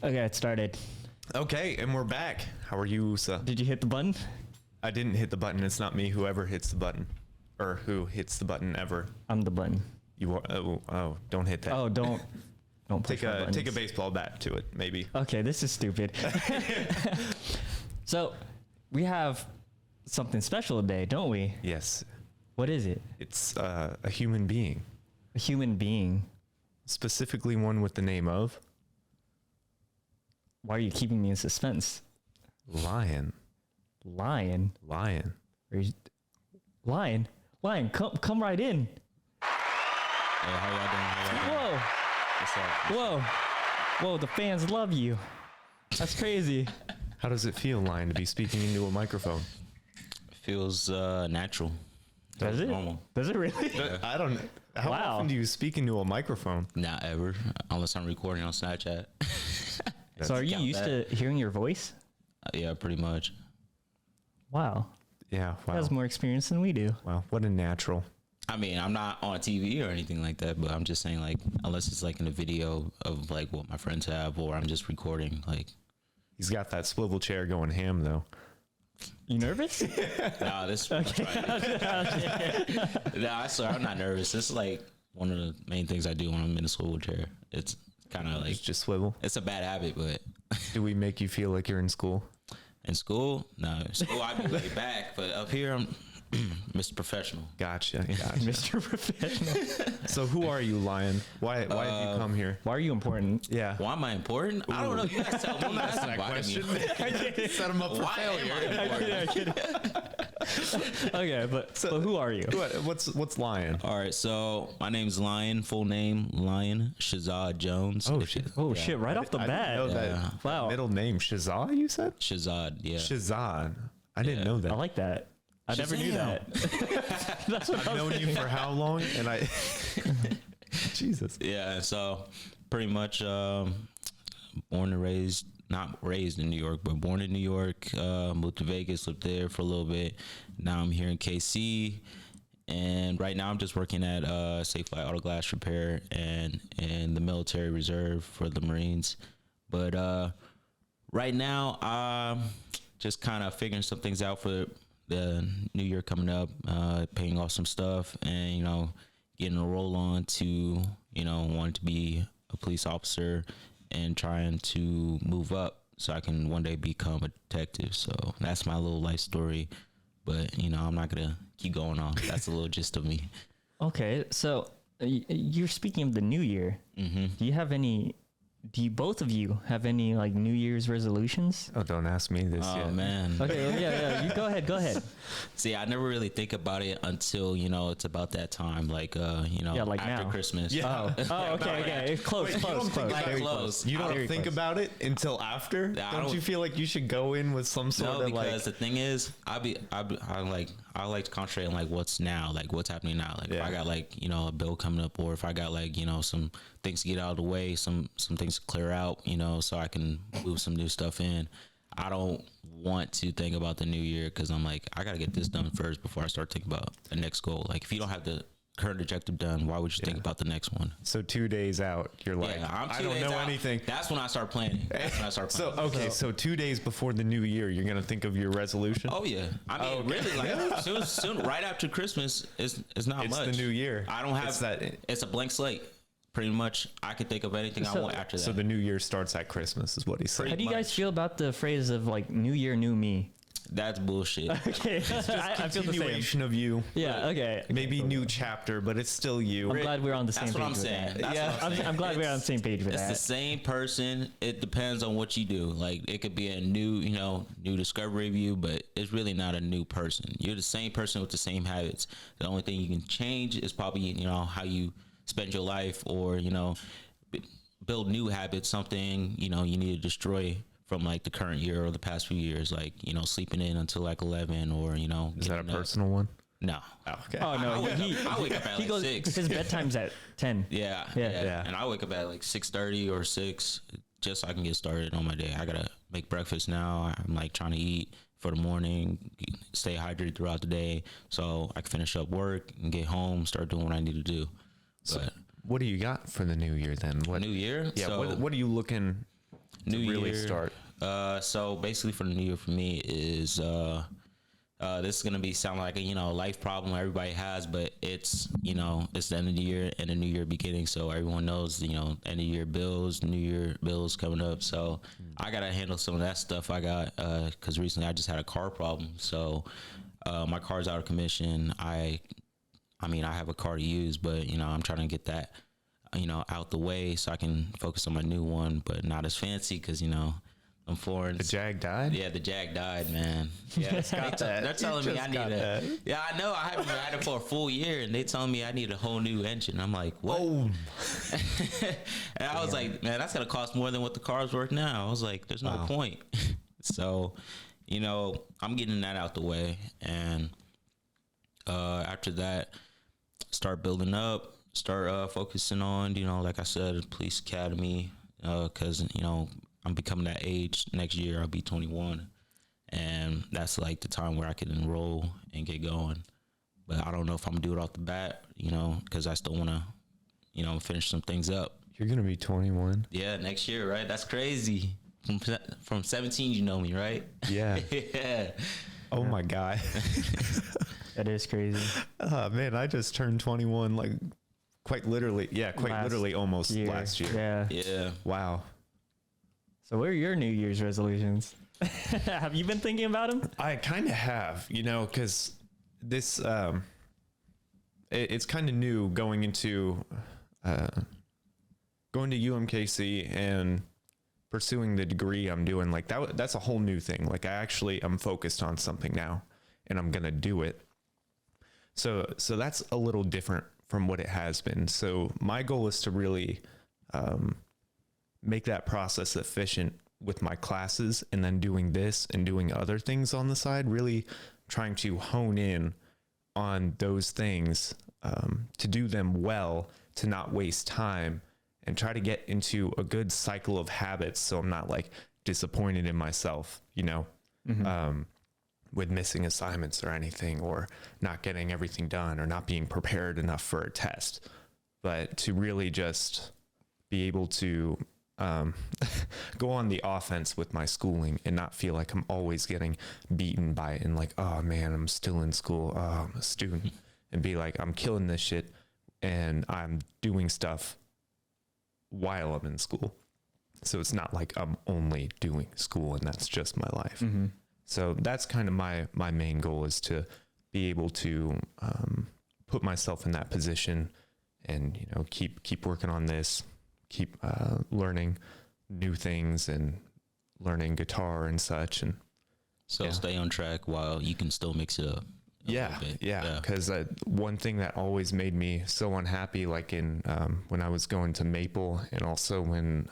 Okay, it started. Okay, and we're back. How are you, sir? Did you hit the button? I didn't hit the button. It's not me. Whoever hits the button, or who hits the button ever. I'm the button. You are. Oh! Don't hit that. Oh, don't push take my a buttons. take a baseball bat to it, maybe. Okay, this is stupid. So we have something special today, don't we? Yes, What is it? it's a human being, A human being. specifically one with the name of Why are you keeping me in suspense? Lion. Lion. Lion. Lion. Come right in. Hey, how y'all doing? Whoa. Whoa. The fans love you. That's crazy. How does it feel, Lion, to be speaking into a microphone? Feels natural. Does Feels it? normal. Does it really? I don't. How Wow. often do you speak into a microphone? Not ever, unless I'm recording on Snapchat. So are you count used that. to hearing your voice? Yeah, pretty much. Wow. Yeah. He Wow. has more experience than we do. Wow. What a natural. I mean, I'm not on TV or anything like that, but I'm just saying, like, unless it's like in a video of like what my friends have, or I'm just recording, like. He's got that swivel chair going ham, though. You nervous? Nah, this. Nah, I swear, I'm not nervous. This is like one of the main things I do when I'm in a swivel chair. It's kind of like It's just swivel. it's a bad habit, but Do we make you feel like you're in school? in school, no, in school I'd be laid back, but up here I'm Mr. Professional. Gotcha. Mr. Professional. So who are you, Lion? Why have you come here? Why are you important? Yeah. Why am I important? I don't know. You guys tell me. You guys invited me. Set him up for Why am failure. I important? Okay, but who are you? What's Lion? All right, so my name's Lion. Full name Lion Shazad Jones. Oh, If shit. you- Oh shit! Right off the I didn't bat. know that. Yeah. Wow. Middle name Shazad, you said? Shazad. Yeah. Shazad. I didn't Yeah. know I that. like that. I never knew Shazam. that. That's what I've known you for how long? And I Jesus. Yeah. So pretty much born and raised, not raised in New York, but born in New York. Moved to Vegas, lived there for a little bit. Now I'm here in KC. And right now I'm just working at Safe Flight Auto Glass Repair and in the military reserve for the Marines. But right now I'm just kind of figuring some things out for the new year coming up, paying off some stuff and, you know, getting a roll on to, you know, wanting to be a police officer and trying to move up so I can one day become a detective. So that's my little life story. But, you know, I'm not going to keep going on. That's a little gist of me. Okay, so you're speaking of the new year. Mm-hmm. Do you both of you have any like New Year's resolutions? Oh, don't ask me this Oh, yet. man. Okay, well, yeah. You go ahead. See, I never really think about it until, you know, it's about that time. Like, you know, Yeah, like after now. Christmas. Yeah. Oh, okay. Close. Like Very close. You don't Very think close. about it until after? I Don't don't- you feel like you should go in with some sort No, of like because the thing is, I like to concentrate on like what's now, like what's happening now. Like if Yeah. I got like, you know, a bill coming up, or if I got like, you know, some things to get out of the way, some things to clear out, you know, so I can move some new stuff in. I don't want to think about the new year because I'm like, I got to get this done first before I start thinking about the next goal. Like if you don't have the current objective done, why would you think about the next one? so 2 days out, you're like, Yeah, I'm I 2 don't days know out. anything. That's when I start planning. So okay, so 2 days before the new year, you're gonna think of your resolution. Oh yeah, I mean, really, like soon, right after Christmas, it's not It's much. the new year. I don't have It's that- It's a blank slate. Pretty much, I can think of anything I So- want after that. So the new year starts at Christmas, is what he said. How do you guys much. feel about the phrase of like New Year, New Me? That's bullshit. Okay, I feel the same. Continuation of you. Yeah. Okay. Maybe new chapter, but it's still you. I'm glad we're on the same That's page what I'm with saying. that. That's Yeah. what I'm saying. I'm glad we're on the same page with It's the that. same person. It depends on what you do. Like it could be a new, you know, new discovery of you, but it's really not a new person. You're the same person with the same habits. The only thing you can change is probably, you know, how you spend your life, or, you know, build new habits. Something, you know, you need to destroy from like the current year or the past few years, like, you know, sleeping in until like 11, or, you know, Is that a getting up. personal one? No. Okay. Oh no, I wake up at he like goes. 6. His bedtime's at 10. Yeah, Yeah. Yeah. And I wake up at like 6:30 or 6, just so I can get started on my day. I gotta make breakfast now. I'm like trying to eat for the morning, stay hydrated throughout the day, so I can finish up work and get home, start doing what I need to do. So But what do you got for the new year then? What new year, Yeah. So what are you looking New really year, start? So basically for the new year for me is this is gonna be sound like a life problem everybody has, but it's it's the end of the year and the new year beginning, so everyone knows end of year bills, new year bills coming up. So I gotta handle some of that stuff. I got because recently I just had a car problem, so my car's out of commission. I mean I have a car to use, but I'm trying to get that out the way so I can focus on my new one, but not as fancy because I'm foreign. The Jag died? Yeah, the Jag died, man. Yeah, they're telling me I need a. Yeah, I know. I haven't had it for a full year, and they telling me I need a whole new engine. I'm like, what? Oh. And I was like, man, that's gonna cost more than what the car's worth now. I was like, there's no point. So, I'm getting that out the way, and after that, start building up. Start focusing on, like I said, police academy, because I'm becoming that age next year. I'll be 21, and that's like the time where I can enroll and get going. But I don't know if I'm gonna do it off the bat, because I still want to, finish some things up. You're gonna be 21. Yeah, next year, right? That's crazy. From 17, you know me, right? Yeah. Yeah. Oh my God. That is crazy. Man, I just turned 21 like quite literally. Yeah, quite literally almost last year. Yeah. Yeah. Wow. So what are your New Year's resolutions? Have you been thinking about them? I kind of have, because this, it's kind of new going into UMKC and pursuing the degree I'm doing. Like that's a whole new thing. Like I'm focused on something now and I'm going to do it. So that's a little different from what it has been. So my goal is to really, make that process efficient with my classes, and then doing this and doing other things on the side, really trying to hone in on those things, to do them well, to not waste time, and try to get into a good cycle of habits. So I'm not like disappointed in myself, with missing assignments or anything, or not getting everything done, or not being prepared enough for a test, but to really just be able to go on the offense with my schooling and not feel like I'm always getting beaten by it and like, oh man, I'm still in school. Oh, I'm a student, and be like, I'm killing this shit and I'm doing stuff while I'm in school. So it's not like I'm only doing school and that's just my life. Mm-hmm. So that's kind of my main goal, is to be able to put myself in that position and, keep working on this, keep learning new things and learning guitar and such. And so stay on track while you can still mix it up. Yeah. Because one thing that always made me so unhappy, like in when I was going to Maple and also when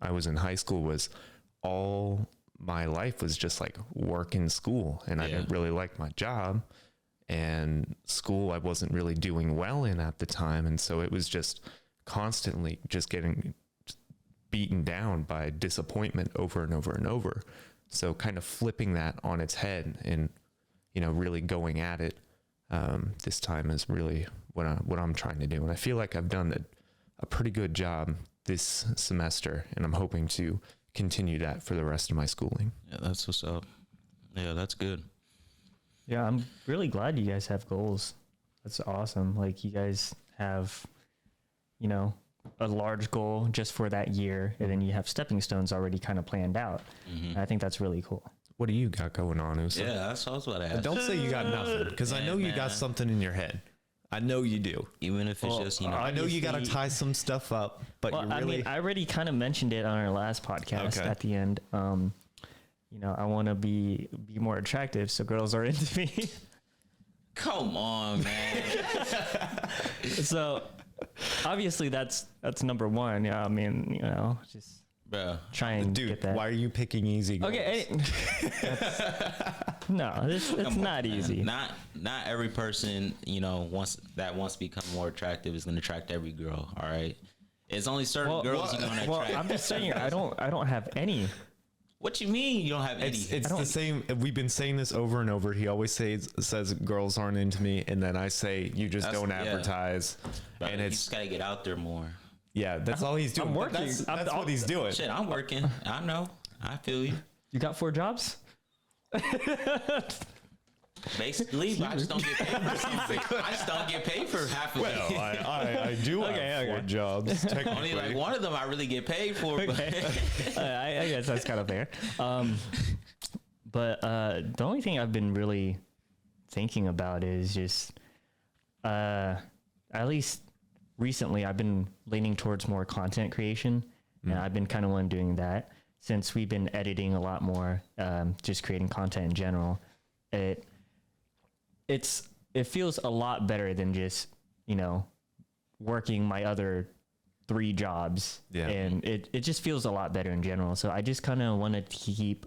I was in high school, was all my life was just like work and school, and I didn't really like my job, and school I wasn't really doing well in at the time. And so it was just constantly just getting beaten down by disappointment over and over and over. So kind of flipping that on its head and, really going at it this time is really what I'm trying to do. And I feel like I've done a pretty good job this semester, and I'm hoping to continue that for the rest of my schooling. Yeah, that's what's up. Yeah, that's good. Yeah, I'm really glad you guys have goals. That's awesome. Like, you guys have, a large goal just for that year, and then you have stepping stones already kind of planned out. Mm-hmm. I think that's really cool. What do you got going on, Usa? Yeah, that's what I was about to ask. Don't say you got nothing, because I know you got something in your head. I know you do. Even if it's just, I know you got to tie some stuff up, but you really... I already kind of mentioned it on our last podcast at the end. I want to be more attractive, so girls are into me. Come on, man. So obviously that's number one. Yeah, I mean, just try and get that. Why are you picking easy girls? Okay, it's not easy. Not every person wants to become more attractive is going to attract every girl. All right, it's only certain girls you're going to attract. Well, I'm just saying, I don't have any. What you mean you don't have any? It's the same. We've been saying this over and over. He always says girls aren't into me, and then I say you just don't advertise. And you just gotta get out there more. Yeah, that's all he's doing. I'm But working. That's what he's doing. Shit, I'm working. I know. I feel you. You got 4 jobs? Basically, but I just don't get paid for something. I just don't get paid for half of Well, it. I do have Okay, 4 okay. jobs. Only Technically, like one of them I really get paid for. But I guess that's kind of fair. But the only thing I've been really thinking about is just, at least recently, I've been leaning towards more content creation, and I've been kind of one doing that since we've been editing a lot more, just creating content in general. It feels a lot better than just, working my other 3 jobs. Yeah. And it just feels a lot better in general. So I just kind of wanted to keep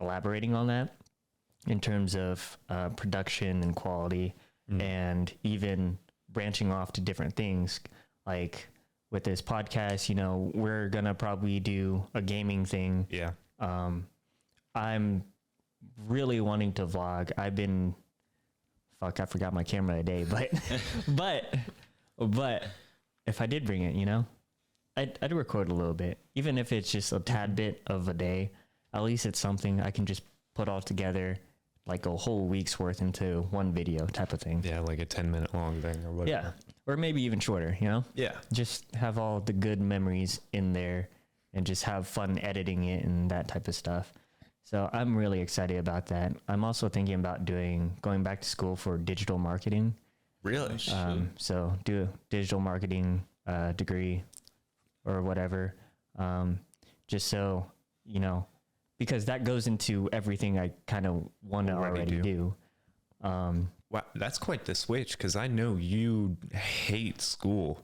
elaborating on that in terms of production and quality, and even branching off to different things. Like with this podcast, we're going to probably do a gaming thing. yeah. I'm really wanting to vlog. I forgot my camera today, but if I did bring it, I'd record a little bit, even if it's just a tad bit of a day. At least it's something I can just put all together, like a whole week's worth into one video type of thing. Yeah, like a 10-minute long thing or whatever. Yeah, or maybe even shorter. Yeah. Just have all the good memories in there, and just have fun editing it and that type of stuff. So I'm really excited about that. I'm also thinking about going back to school for digital marketing. Really? So do a digital marketing degree or whatever. Just so, because that goes into everything I kind of want to already do. Wow, that's quite the switch, because I know you hate school.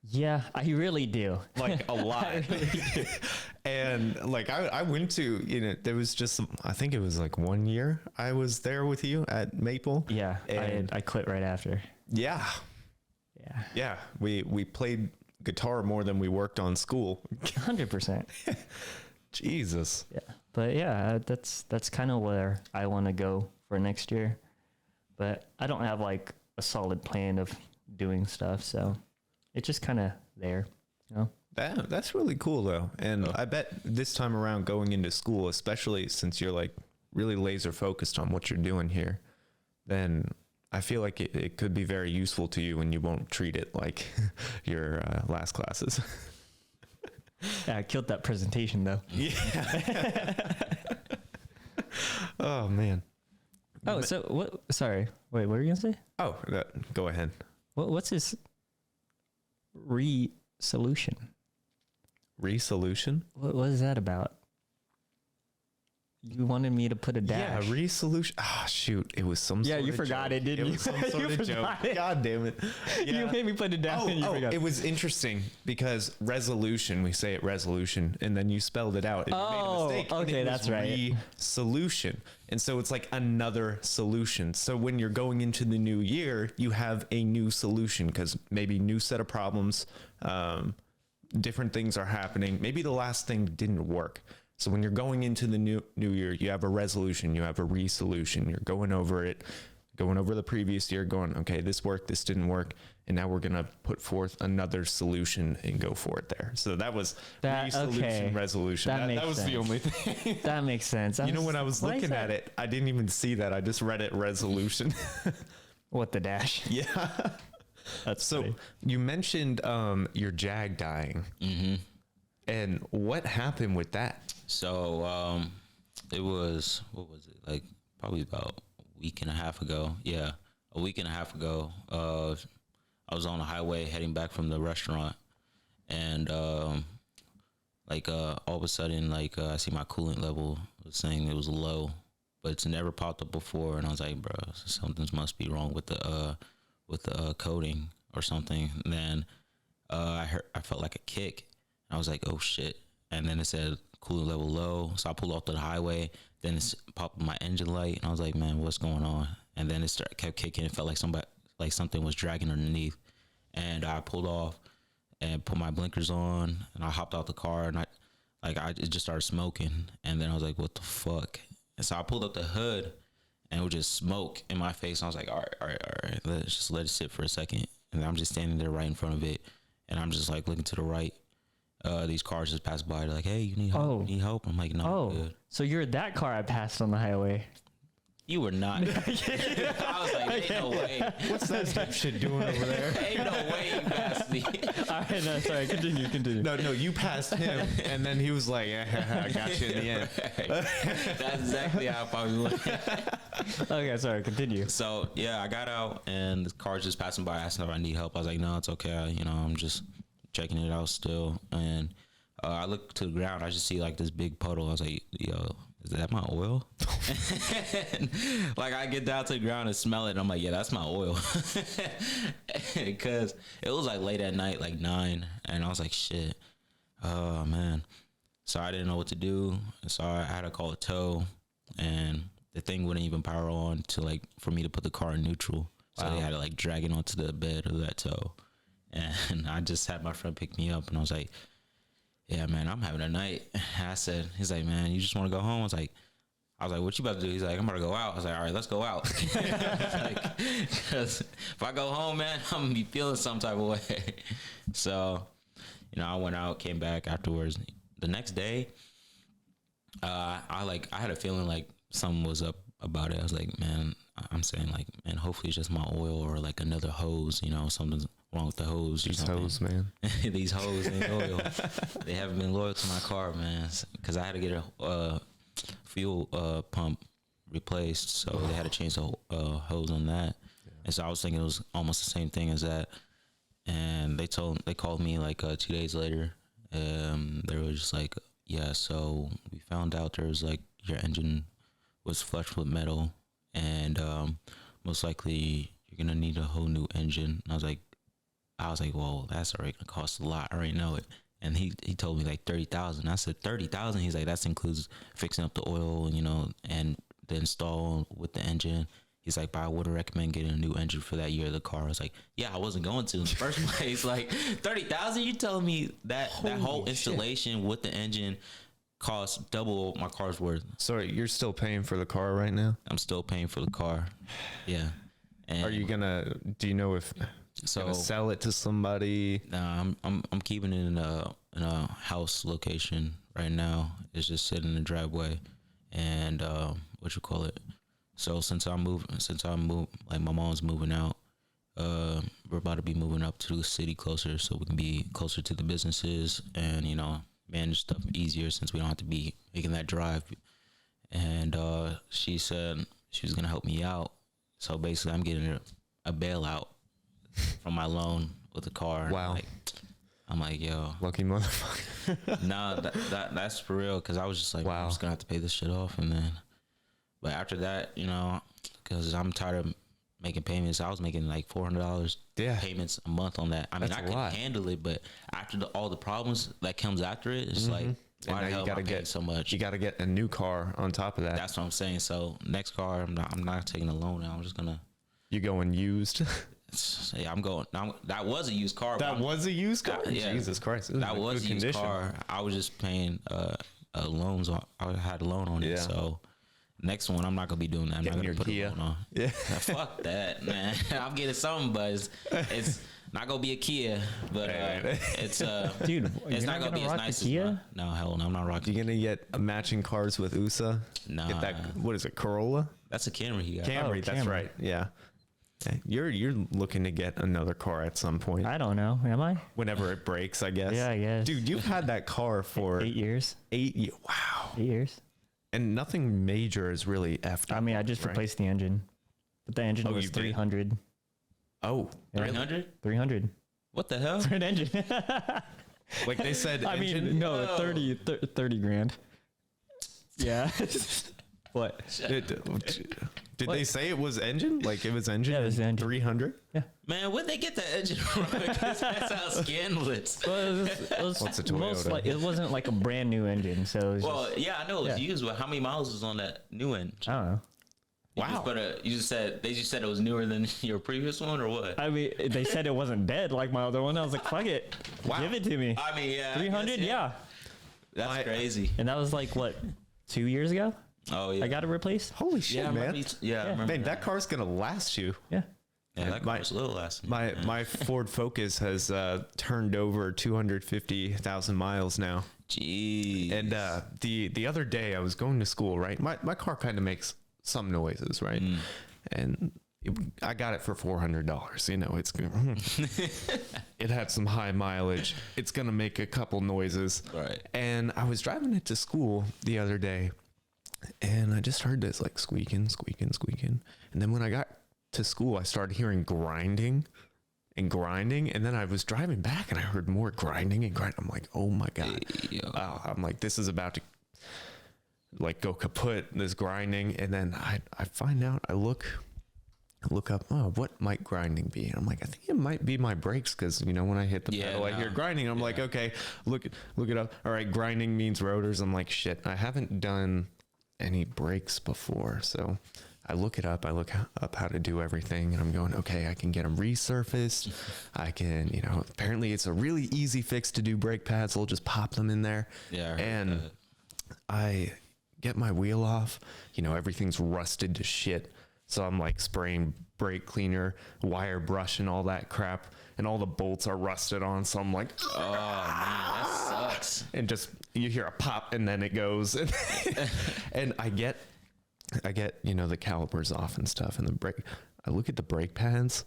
Yeah, I really do. Like a lot. And like I went to, there was just, I think it was like 1 year I was there with you at Maple. Yeah, And I quit right after. yeah. Yeah, Yeah. We played guitar more than we worked on school. 100%. Jesus. Yeah, but yeah, that's kind of where I want to go for next year. But I don't have like a solid plan of doing stuff, so it's just kind of there, That's really cool though. And I bet this time around going into school, especially since you're like really laser focused on what you're doing here, then I feel like it could be very useful to you, and you won't treat it like your last classes. Yeah, I killed that presentation though. Yeah. Oh man. Oh, so what? Sorry, wait, what were you gonna say? Oh, go ahead. What's this resolution? Resolution? What is that about? You wanted me to put a dash. Yeah, resolution. Ah, shoot. It was some sort you of forgot joke. it, didn't It you? was some sort You of joke. forgot it. God damn it. Yeah. You made me put it down and you forgot. It was interesting because resolution, we say it resolution, and then you spelled it out and you made a mistake. and okay, it was that's right. Resolution. And so it's like another solution. So when you're going into the new year, you have a new solution because maybe new set of problems, different things are happening. Maybe the last thing didn't work. So when you're going into the new year, you have a resolution, you have a resolution. You're going over it, going over the previous year, going, okay, this worked, this didn't work, and now we're gonna put forth another solution and go for it there. So that was resolution, okay. resolution. That makes was sense. the only thing. That makes sense. When I was Why is looking that? at it, I didn't even see that. I just read it resolution. What the dash? Yeah. That's So funny. you mentioned your Jag dying. Mm-hmm. And what happened with that? So it was, what was it, like probably about a week and a half ago. Yeah, a week and a half ago. I was on the highway heading back from the restaurant, and all of a sudden, I see my coolant level was saying it was low, but it's never popped up before, and I was like, bro, something must be wrong with the coating or something. And then I felt like a kick. I was like, oh shit. And then it said coolant level low. So I pulled off to the highway. Then it popped my engine light. And I was like, man, what's going on? And then it kept kicking. It felt like something was dragging underneath. And I pulled off and put my blinkers on. And I hopped out the car. And it just started smoking. And then I was like, what the fuck? And so I pulled up the hood. And it was just smoke in my face. And I was like, all right. Let's just let it sit for a second. And I'm just standing there right in front of it. and I'm just like looking to the right. These cars just pass by. They're like, "Hey, you need help? Oh. You need help?" I'm like, "No, Oh, I'm good." so you're that car I passed on the highway. You were not. I was like, "Ain't no way. What's that dipshit doing over there? Ain't no way you passed me." All right, no, sorry. Continue. No, you passed him, and then he was like, I got you in the end. That's exactly how I probably went. Okay, sorry. Continue. So yeah, I got out and the car just passing by, asking if I need help. I was like, "No, it's okay. I'm just checking it out still." And I look to the ground. I just see like this big puddle. I was like, "Yo, is that my oil?" And, like I get down to the ground and smell it. And I'm like, "Yeah, that's my oil." Because it was like late at night, like 9, and I was like, "Shit, oh man." So I didn't know what to do. So I had to call a tow, and the thing wouldn't even power on to like for me to put the car in neutral. So they had to like drag it onto the bed of that tow. And I just had my friend pick me up, and I was like, "Yeah, man, I'm having a night." I said, he's like, "Man, you just want to go home?" I was like, "What you about to do?" He's like, "I'm about to go out." I was like, "All right, let's go out." Like, cause if I go home, man, I'm gonna be feeling some type of way. So, I went out, came back afterwards. The next day, I had a feeling like something was up about it. I was like, man, hopefully it's just my oil or like another hose, something's wrong with the hose. These hoes, man. These hoes ain't loyal. They haven't been loyal to my car, man, because I had to get a fuel pump replaced, so they had to change the hose on that. Yeah. And so I was thinking it was almost the same thing as that. And they called me like 2 days later. They were just like, "Yeah, so we found out there's like your engine was flushed with metal, and most likely you're gonna need a whole new engine." And I was like, "Well, that's already gonna cost a lot. I already know it." And he told me like 30,000. I said 30,000. He's like, "That includes fixing up the oil, and the install with the engine." He's like, "But I would recommend getting a new engine for that year of the car." I was like, "Yeah, I wasn't going to in the first place." Like 30,000. You telling me that whole installation with the engine costs double what my car's worth? Sorry, you're still paying for the car right now? I'm still paying for the car. Yeah. And are you do you know if gonna sell it to somebody? Nah, I'm keeping it in a house location right now. It's just sitting in the driveway, and so since I moved, like my mom's moving out, we're about to be moving up to the city closer, so we can be closer to the businesses and manage stuff easier since we don't have to be making that drive. And she said she was gonna help me out, so basically I'm getting a bailout from my loan with the car. Wow. I'm like, yo, lucky motherfucker. Nah, that's for real. Cause I was just like, wow, I'm just gonna have to pay this shit off. And then, but after that, cause I'm tired of making payments. I was making like $400 payments a month on that. I mean, I could handle it, but after all the problems that comes after it, it's like, why the hell am I paying so much? You got to get a new car on top of that. That's what I'm saying. So next car, I'm not taking a loan now. I'm just gonna. You going used? Yeah, that was a used car. That was a used car? Yeah. Jesus Christ. That was a used car. I was just paying loans on. I had a loan on it. So next one, I'm not going to be doing that. I'm not going to put a loan on. Yeah. Fuck that, man. I'm getting something, but it's not going to be a Kia. But it's dude, it's not going to be as nice as Kia? No, hell no, I'm not rocking. You going to get matching cars with USA? No. Get that, what is it, Corolla? That's a Camry he got. Camry, that's Camry. right. Yeah. You're looking to get another car at some point. I don't know. Am I? Whenever it breaks, I guess. Yeah, I guess. Dude, you've had that car for 8 years. 8 years. Wow. 8 years. And nothing major is really effed. I mean, I just replaced the engine. But the engine was 300. Oh, 300? 300. What the hell? For an engine. Like they said, I engine? mean, no, 30 grand. Yeah. What? Did they say it was engine? Like it was engine? Yeah, it was engine. 300? Yeah. Man, where'd they get that engine from? Because that sounds scandalous. Well, it was What's a Toyota? it wasn't like a brand new engine, so it was just, yeah, I know it was used, but how many miles was on that new engine? I don't know. Wow. They just said it was newer than your previous one, or what? I mean, they said it wasn't dead like my other one. I was like, fuck it. Wow. Give it to me. I mean, yeah. 300? Yeah. That's crazy. And that was like, what, 2 years ago? Oh, yeah. I got it replaced? Holy shit, man. I remember Man, that car's going to last you. Yeah. Yeah, that my car's a little last. my Ford Focus has turned over 250,000 miles now. Jeez. And the other day I was going to school, right? My car kind of makes some noises, right? And I got it for $400. You know, it's it had some high mileage. It's gonna make a couple noises, Right. And I was driving it to school the other day, and I just heard this like squeaking, and then when I got to school, I started hearing grinding, and then I was driving back, and I heard more grinding and grinding. I'm like, oh my god! Wow. I'm like, this is about to like go kaput. This grinding, and then I find out. I look up, oh, what might grinding be? And I'm like, I think it might be my brakes, because you know when I hit the pedal, I hear grinding. I'm like, okay, look it up. All right, grinding means rotors. I'm like, shit, I haven't done any brakes before, so I look it up. I look up how to do everything, and I'm going, okay, I can get them resurfaced. I can, you know, apparently it's a really easy fix to do brake pads. I'll just pop them in there. Yeah. And I get my wheel off. You know, everything's rusted to shit. So I'm like spraying brake cleaner, wire brush, and all that crap, and all the bolts are rusted on. So I'm like, Oh man, that sucks. and just you hear a pop, and then it goes, and I get you know the calipers off and stuff, and the brake. I look at the brake pads.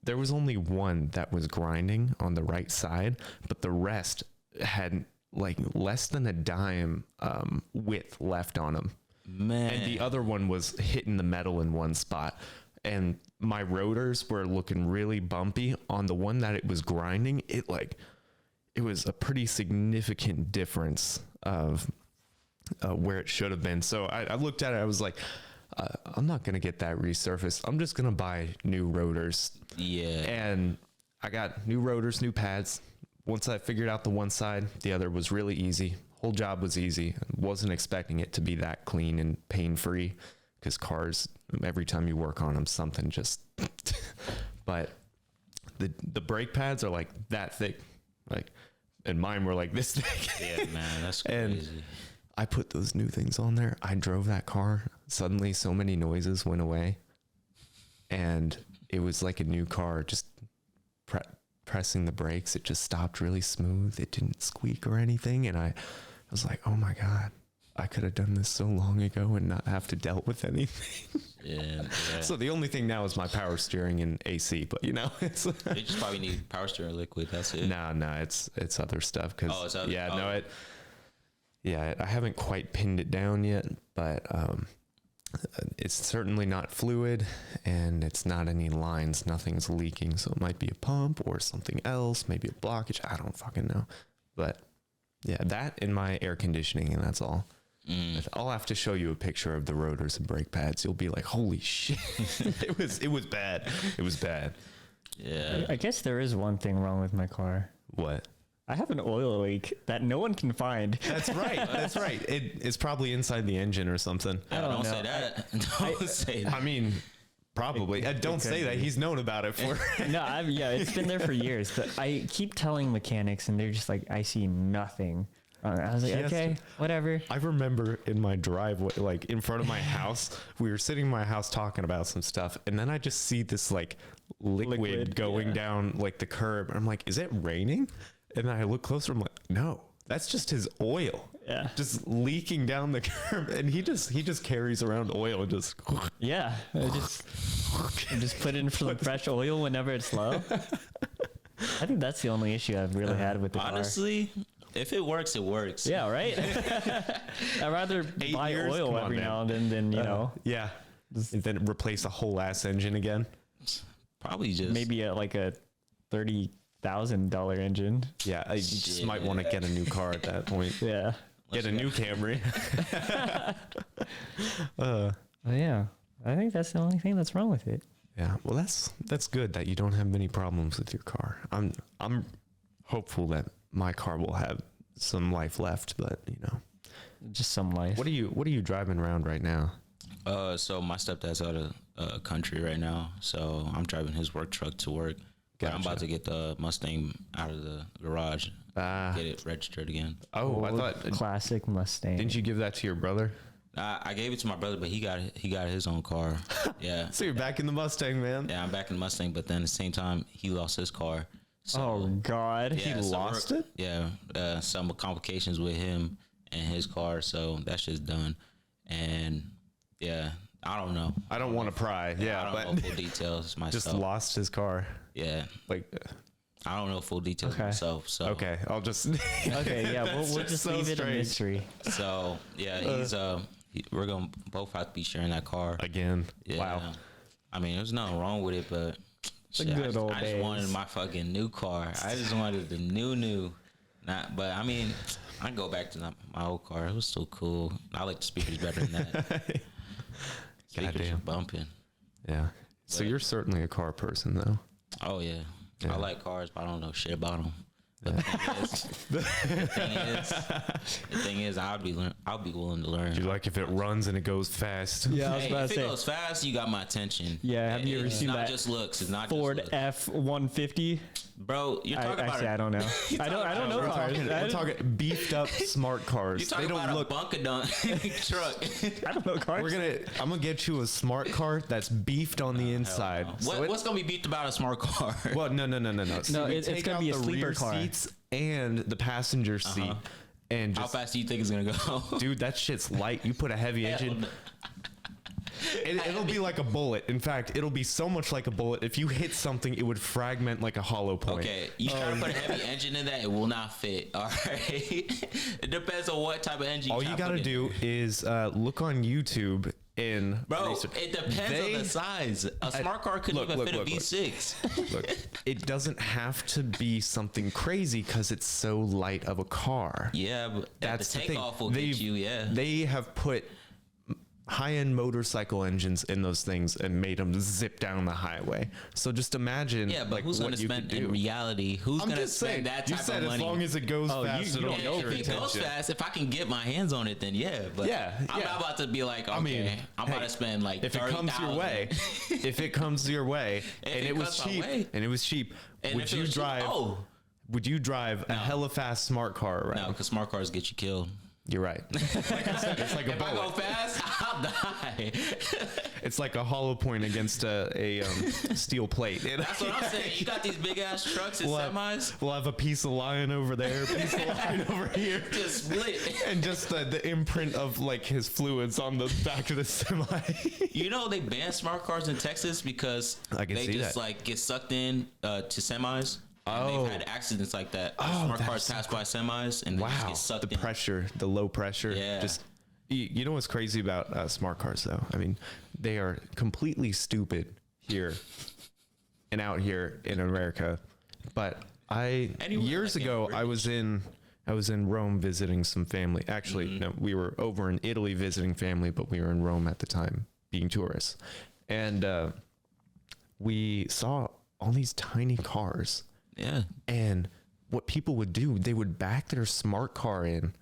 There was only one that was grinding on the right side, but the rest had like less than a dime width left on them. Man. And the other one was hitting the metal in one spot. And my rotors were looking really bumpy. On the one that it was grinding, it was a pretty significant difference of where it should have been. So I looked at it. I was like, I'm not going to get that resurfaced. I'm just going to buy new rotors. Yeah. And I got new rotors, new pads. Once I figured out the one side, the other was really easy. Whole job was easy. Wasn't expecting it to be that clean and pain-free, because cars, every time you work on them, something just, but the brake pads are like that thick, like, and mine were like this thick. Yeah, man, that's And crazy. I put those new things on there. I drove that car. Suddenly so many noises went away, and it was like a new car. Just pressing the brakes, it just stopped really smooth. It didn't squeak or anything. And I was like, oh my God, I could have done this so long ago and not have to dealt with anything. Yeah. So the only thing now is my power steering and AC, but you know, it's You just probably need power steering liquid. That's it. no, it's other stuff. Cause Oh, it's other- yeah, oh. no, I haven't quite pinned it down yet, but, it's certainly not fluid, and it's not any lines. Nothing's leaking. So it might be a pump or something else, maybe a blockage. I don't fucking know. But yeah, that and my air conditioning, and that's all. I'll have to show you a picture of the rotors and brake pads. You'll be like, holy shit. It was bad. It was bad. Yeah. I guess there is one thing wrong with my car. What? I have an oil leak that no one can find. That's right. That's right. It's probably inside the engine or something. Don't know. say that. Don't say that. I mean, probably. Don't could say that. be. He's known about it for. No, it's been there for years, but I keep telling mechanics, and they're just like, I see nothing. I was like, He has okay, to- whatever. I remember in my driveway, like in front of my house, we were sitting in my house talking about some stuff, and then I just see this like liquid going yeah. down like the curb, and I'm like, is it raining? And then I look closer, I'm like, no, that's just his oil. Yeah. Just leaking down the curb, and he just carries around oil and just Yeah, I just put in some fresh oil whenever it's low. I think that's the only issue I've really had with the car. Honestly, if it works, it works. Yeah, right? I'd rather 8 buy years? oil Come on, every man. now and then than, you know, yeah, and then replace a whole ass engine again. Probably just maybe like a $30,000 engine. Yeah, you just might want to get a new car at that point. Yeah. Get a new Camry. But yeah, I think that's the only thing that's wrong with it. Yeah, well, that's good that you don't have many problems with your car. I'm hopeful that my car will have some life left, but you know, Just some life. what are you driving around right now? So my stepdad's out of country right now, so I'm driving his work truck to work. But I'm about Gotcha. to get the Mustang out of the garage, get it registered again. Oh, I Old thought classic Mustang. didn't you give that to your brother? I gave it to my brother, but he got his own car. Yeah. So you're back in the Mustang, man. Yeah, I'm back in the Mustang, but then at the same time, he lost his car. So, Oh God. yeah, He so lost we're- it? Yeah, some complications with him and his car, so that's just done. And yeah, I don't know. I don't want to pry. Yeah, I don't know full details myself. just lost his car. Yeah, Like, I don't know full details Okay. myself. So okay, I'll just. Okay, yeah, we'll just just so leave it a strange. mystery. So yeah, he's we're gonna both have to be sharing that car. Again. Yeah. Wow. I mean, there's nothing wrong with it, but The shit, good old I just days. wanted my fucking new car. I just wanted the new. Not, but I mean, I can go back to my old car. It was still cool. I like the speakers better than that. Speakers Goddamn. are bumping. Yeah. So But- you're certainly a car person, though. Oh yeah. Yeah. I like cars, but I don't know shit about them. But the thing is, I'll be willing to learn. Do you like if it runs and it goes fast? Yeah, I was Hey, about if to it say goes fast, you got my attention. Yeah, have you ever It's seen not that just looks. It's not Ford just looks. F-150. Bro, you're talking about Actually, I don't know. I don't know We're cars. talking, we're talking beefed up smart cars. You're talking They don't about look. a Bunkadunk truck. I don't know cars. I'm gonna get you a smart car that's beefed on the inside. So What's gonna be beefed about a smart car? well, no. So you it's take gonna out be a the sleeper rear car. seats and the passenger seat, and How just fast do you think it's gonna go? dude, that shit's light. You put a heavy engine. It'll be like a bullet. In fact, it'll be so much like a bullet. If you hit something, it would fragment like a hollow point. Okay, you try to put a heavy engine in that, it will not fit. All right, it depends on what type of engine. All try you to gotta put in. do is look on YouTube and Bro, research. it depends on the size. A smart car couldn't even fit a V6. Look, it doesn't have to be something crazy because it's so light of a car. Yeah, but That's the the thing. takeoff will get you. Yeah, They have put high-end motorcycle engines in those things and made them zip down the highway. So just imagine, yeah, but like, who's gonna what you could spend do. in reality? Who's I'm gonna just spend saying. that You type said of money? as long as it goes Oh, fast, you it'll don't get know your if it goes attention. fast, if I can get my hands on it, then yeah. But Yeah, I'm yeah. not about to be like, okay, I mean, I'm about to spend like if it comes your 30,000. way, if it comes your way, If and it it was comes my cheap, way. and it was cheap, And would if it you was cheap- drive? Oh. Would you drive a hella fast smart car around? No, because smart cars get you killed. You're right. Like I said, it's like a If I go bullet. fast, I'll die. It's like a hollow point against a steel plate. That's what I'm saying. You got these big ass trucks and semis, We'll have a piece of lion over there, a piece of lion over here, just split. and just the imprint of like his fluids on the back of the semi. You know they banned smart cars in Texas because I can they see just that. like get sucked in to semis. And Oh. they've had accidents like that. Oh, Smart cars that's- pass by semis and they just Wow, get sucked the in. pressure, the low pressure. Yeah. Just you know what's crazy about smart cars though? I mean, they are completely stupid here and out here in America. But Anywhere years like in ago I British. was in Rome visiting some family. Actually, Mm-hmm. no, we were over in Italy visiting family, but we were in Rome at the time being tourists. And we saw all these tiny cars. Yeah. And what people would do, they would back their smart car in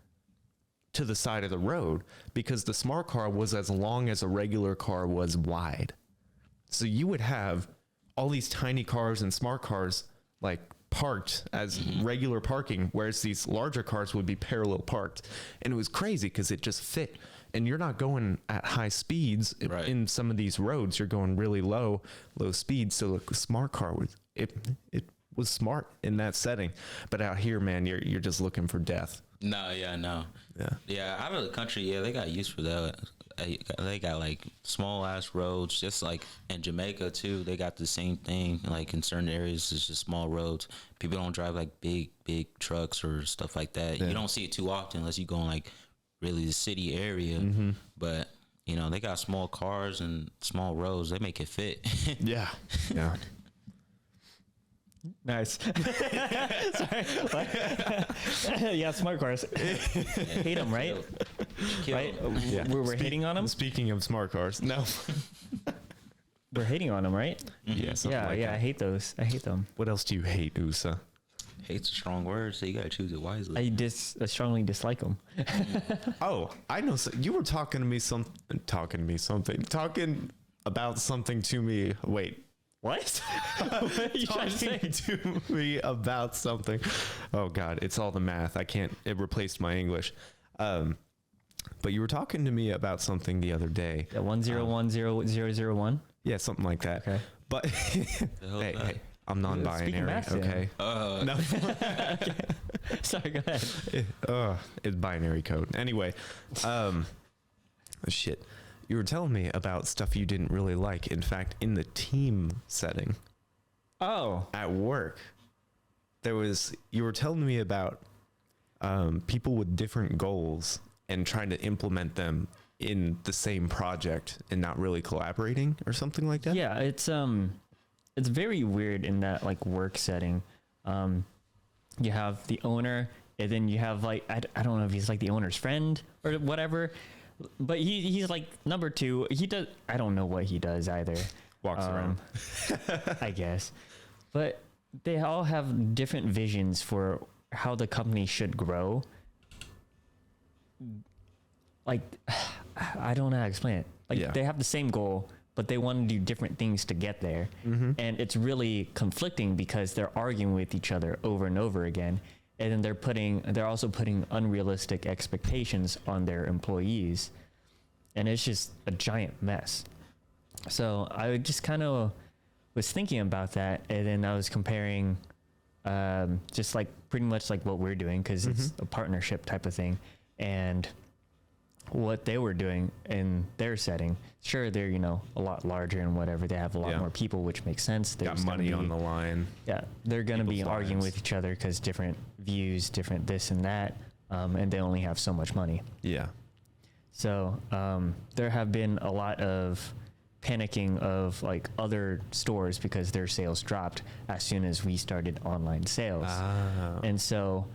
to the side of the road because the smart car was as long as a regular car was wide. So you would have all these tiny cars and smart cars like parked as regular parking, whereas these larger cars would be parallel parked. And it was crazy because it just fit. And you're not going at high speeds Right. in some of these roads. You're going really low speed. So the smart car was it was smart in that setting. But out here, man, you're just looking for death. No, yeah, no. Yeah. Yeah, out of the country, yeah, they got used for that. They got like small ass roads, just like in Jamaica too. They got the same thing. Like in certain areas, it's just small roads. People don't drive like big trucks or stuff like that. Yeah. You don't see it too often unless you go in like really the city area. But you know, they got small cars and small roads. They make it fit. Yeah. Yeah. Nice. Sorry. Yeah, smart cars. Hate them, right? Right? Yeah. We're hating on them. Speaking of smart cars, no. We're hating on them, right? Yeah. something Yeah, like yeah. I that. hate those. I hate them. What else do you hate, USA? Hate's a strong word, so you gotta choose it wisely. I strongly dislike them. Oh, I know. You were talking about something to me. Wait. What? What are you trying to say? Talking to me about something. Oh God, it's all the math. It replaced my English. But you were talking to me about something the other day. Yeah, 1010001. Yeah, something like that. Okay. But hey, I'm non-binary. math, yeah. Okay. No. Sorry, go ahead. It's binary code. Anyway, shit. You were telling me about stuff you didn't really like. In fact, in the team setting Oh, at work, you were telling me about people with different goals and trying to implement them in the same project and not really collaborating or something like that. yeah. It's very weird in that like work setting. You have the owner, and then you have like I don't know if he's like the owner's friend or whatever, but he's like number two. He does. I don't know what he does either. Walks around. I guess, but they all have different visions for how the company should grow. Like, I don't know how to explain it. Like, Yeah. they have the same goal, but they want to do different things to get there. And it's really conflicting because they're arguing with each other over and over again. And then they're also putting unrealistic expectations on their employees. And it's just a giant mess. So I just kind of was thinking about that. And then I was comparing just like pretty much like what we're doing, because it's a partnership type of thing. And what they were doing in their setting. Sure, they're, a lot larger and whatever. They have a lot Yeah. more people, which makes sense. Got There's gonna money be- on the line. Yeah, they're going to be people's arguing lives. with each other because different views, different this and that, and they only have so much money. Yeah. So there have been a lot of panicking of like other stores because their sales dropped as soon as we started online sales. Ah. And so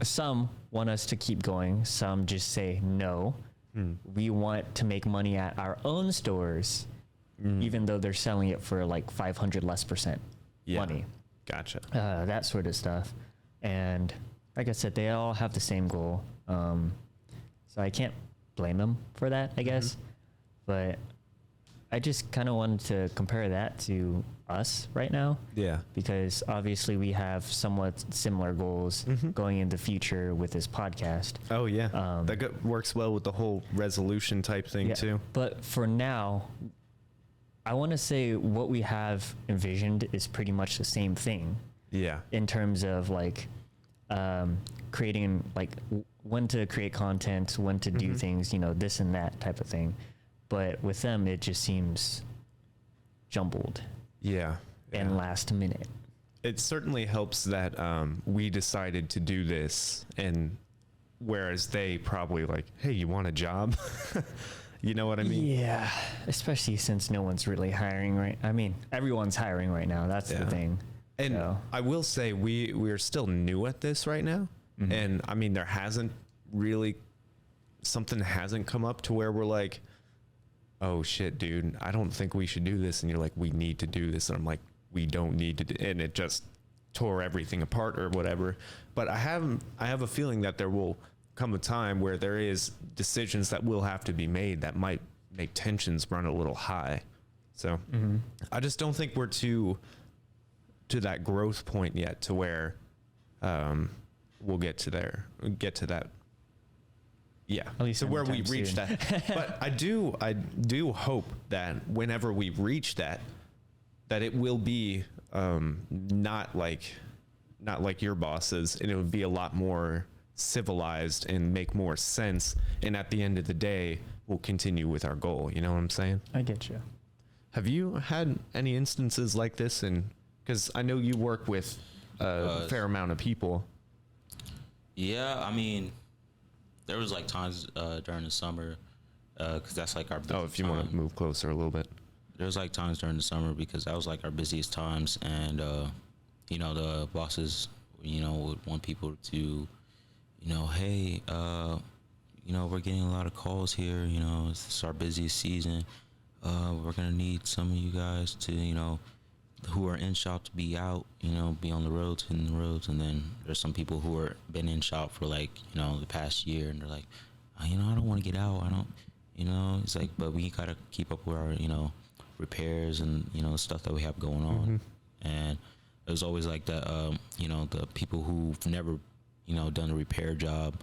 some want us to keep going. Some just say, no, we want to make money at our own stores, even though they're selling it for like 500 less percent Yeah. money, Gotcha. that sort of stuff. And like I said, they all have the same goal. So I can't blame them for that, I guess. But I just kind of wanted to compare that to us right now, Yeah. because obviously we have somewhat similar goals going in the future with this podcast. Oh yeah. That works well with the whole resolution type thing Yeah, too. But for now, I want to say what we have envisioned is pretty much the same thing Yeah. in terms of like creating, like when to create content, when to do things, this and that type of thing. But with them, it just seems jumbled Yeah. and last minute. It certainly helps that we decided to do this, and whereas they probably like, hey, you want a job? You know what I mean? Yeah, especially since no one's really hiring right. I mean, everyone's hiring right now. That's Yeah. the thing. And So, I will say we're still new at this right now. And I mean, something hasn't come up to where we're like, oh shit, dude, I don't think we should do this. And you're like, we need to do this. And I'm like, we don't need to do, and it just tore everything apart or whatever. But I have a feeling that there will come a time where there is decisions that will have to be made that might make tensions run a little high. So I just don't think we're to that growth point yet to where we'll get to that. Yeah. At least to where we anytime reach soon. that. But I do hope that whenever we reach that it will be not like your bosses, and it would be a lot more civilized and make more sense. And at the end of the day, we'll continue with our goal. You know what I'm saying? I get you. Have you had any instances like this? And because I know you work with a fair amount of people. Yeah, I mean, there was like times during the summer, because that's like our busy Oh, if you want to time. move closer a little bit. There was like times during the summer because that was like our busiest times, and the bosses, would want people to, hey, we're getting a lot of calls here. It's our busiest season. We're gonna need some of you guys to, who are in shop to be out, be on the roads, hitting the roads. And then there's some people who are been in shop for like, the past year, and they're like, I don't want to get out. I don't, it's like, but we gotta keep up with our, repairs and, stuff that we have going on. And it was always like that, the people who've never, done a repair job,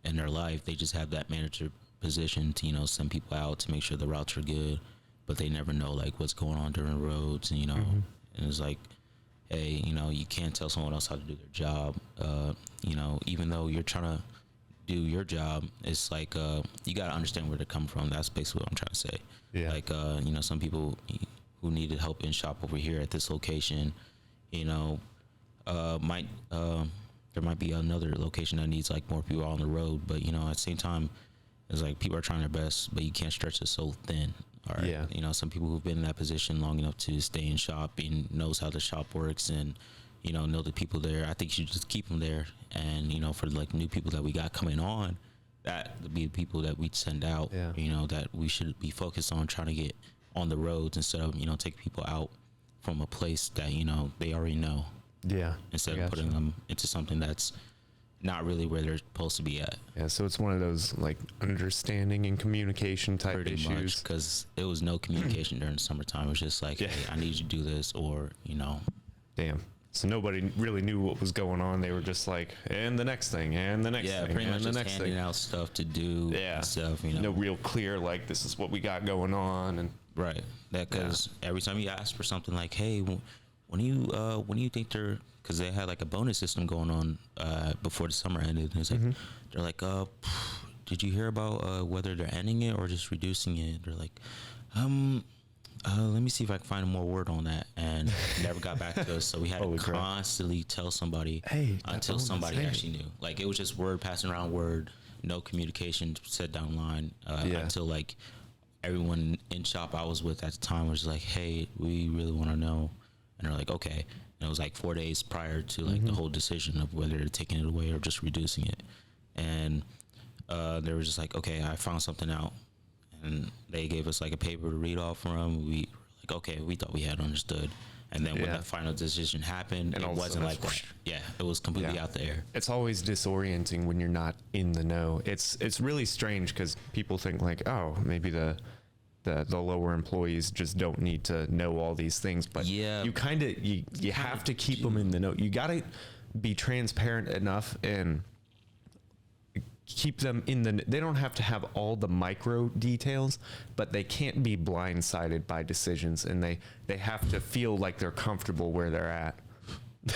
in their life. They just have that manager position to, you know, send people out to make sure the routes are good, but they never know like what's going on during roads, and, you know, and it's like, hey, you know, you can't tell someone else how to do their job. You know, even though you're trying to do your job, it's like you got to understand where they're coming from. That's basically what I'm trying to say. Yeah. Like, you know, some people who needed help in shop over here at this location, you know, might there might be another location that needs like more people on the road, but, you know, at the same time, it's like people are trying their best, but you can't stretch it so thin. All right. Yeah. You know, some people who've been in that position long enough to stay in shop and knows how the shop works, and, you know the people there. I think you should just keep them there. And, you know, for like new people that we got coming on, that would be the people that we'd send out. Yeah. You know, that we should be focused on trying to get on the roads instead of, you know, taking people out from a place that, you know, they already know, Yeah. instead I of gotcha. putting them into something that's not really where they're supposed to be at. Yeah. So it's one of those like understanding and communication type Pretty much, issues. because there was no communication during the summertime. It was just like, Yeah. hey, I need you to do this, or, you know. Damn. So nobody really knew what was going on. They were just like, and the next thing, and the next Yeah, thing, pretty much and the just next handing thing. out stuff to do. Yeah. And stuff, you know. No real clear, like, this is what we got going on. And Right. That, because every time you ask for something like, hey, when do you think they're, because they had like a bonus system going on before the summer ended. And it's like, they're like, did you hear about whether they're ending it or just reducing it? They're like, let me see if I can find more word on that, and never got back to us. So we had to Holy crap. constantly tell somebody Hey, that until bonus, somebody hey. actually knew. Like, it was just word passing around word, no communication said down the line Yeah. until like everyone in shop I was with at the time was like, hey, we really want to know. And they're like, okay. And it was like 4 days prior to like the whole decision of whether they're taking it away or just reducing it. And they were just like, okay, I found something out. And they gave us like a paper to read off from. We were like, okay, we thought we had understood. And then when Yeah. that final decision happened, And it all of a wasn't sudden like it's that. Yeah, it was completely Yeah. out there. it's always disorienting when you're not in the know. It's really strange because people think like, oh, maybe the lower employees just don't need to know all these things. But Yeah. you kind of you have to keep them in the know. You got to be transparent enough and keep them in the. They don't have to have all the micro details, but they can't be blindsided by decisions, and they have to feel like they're comfortable where they're at.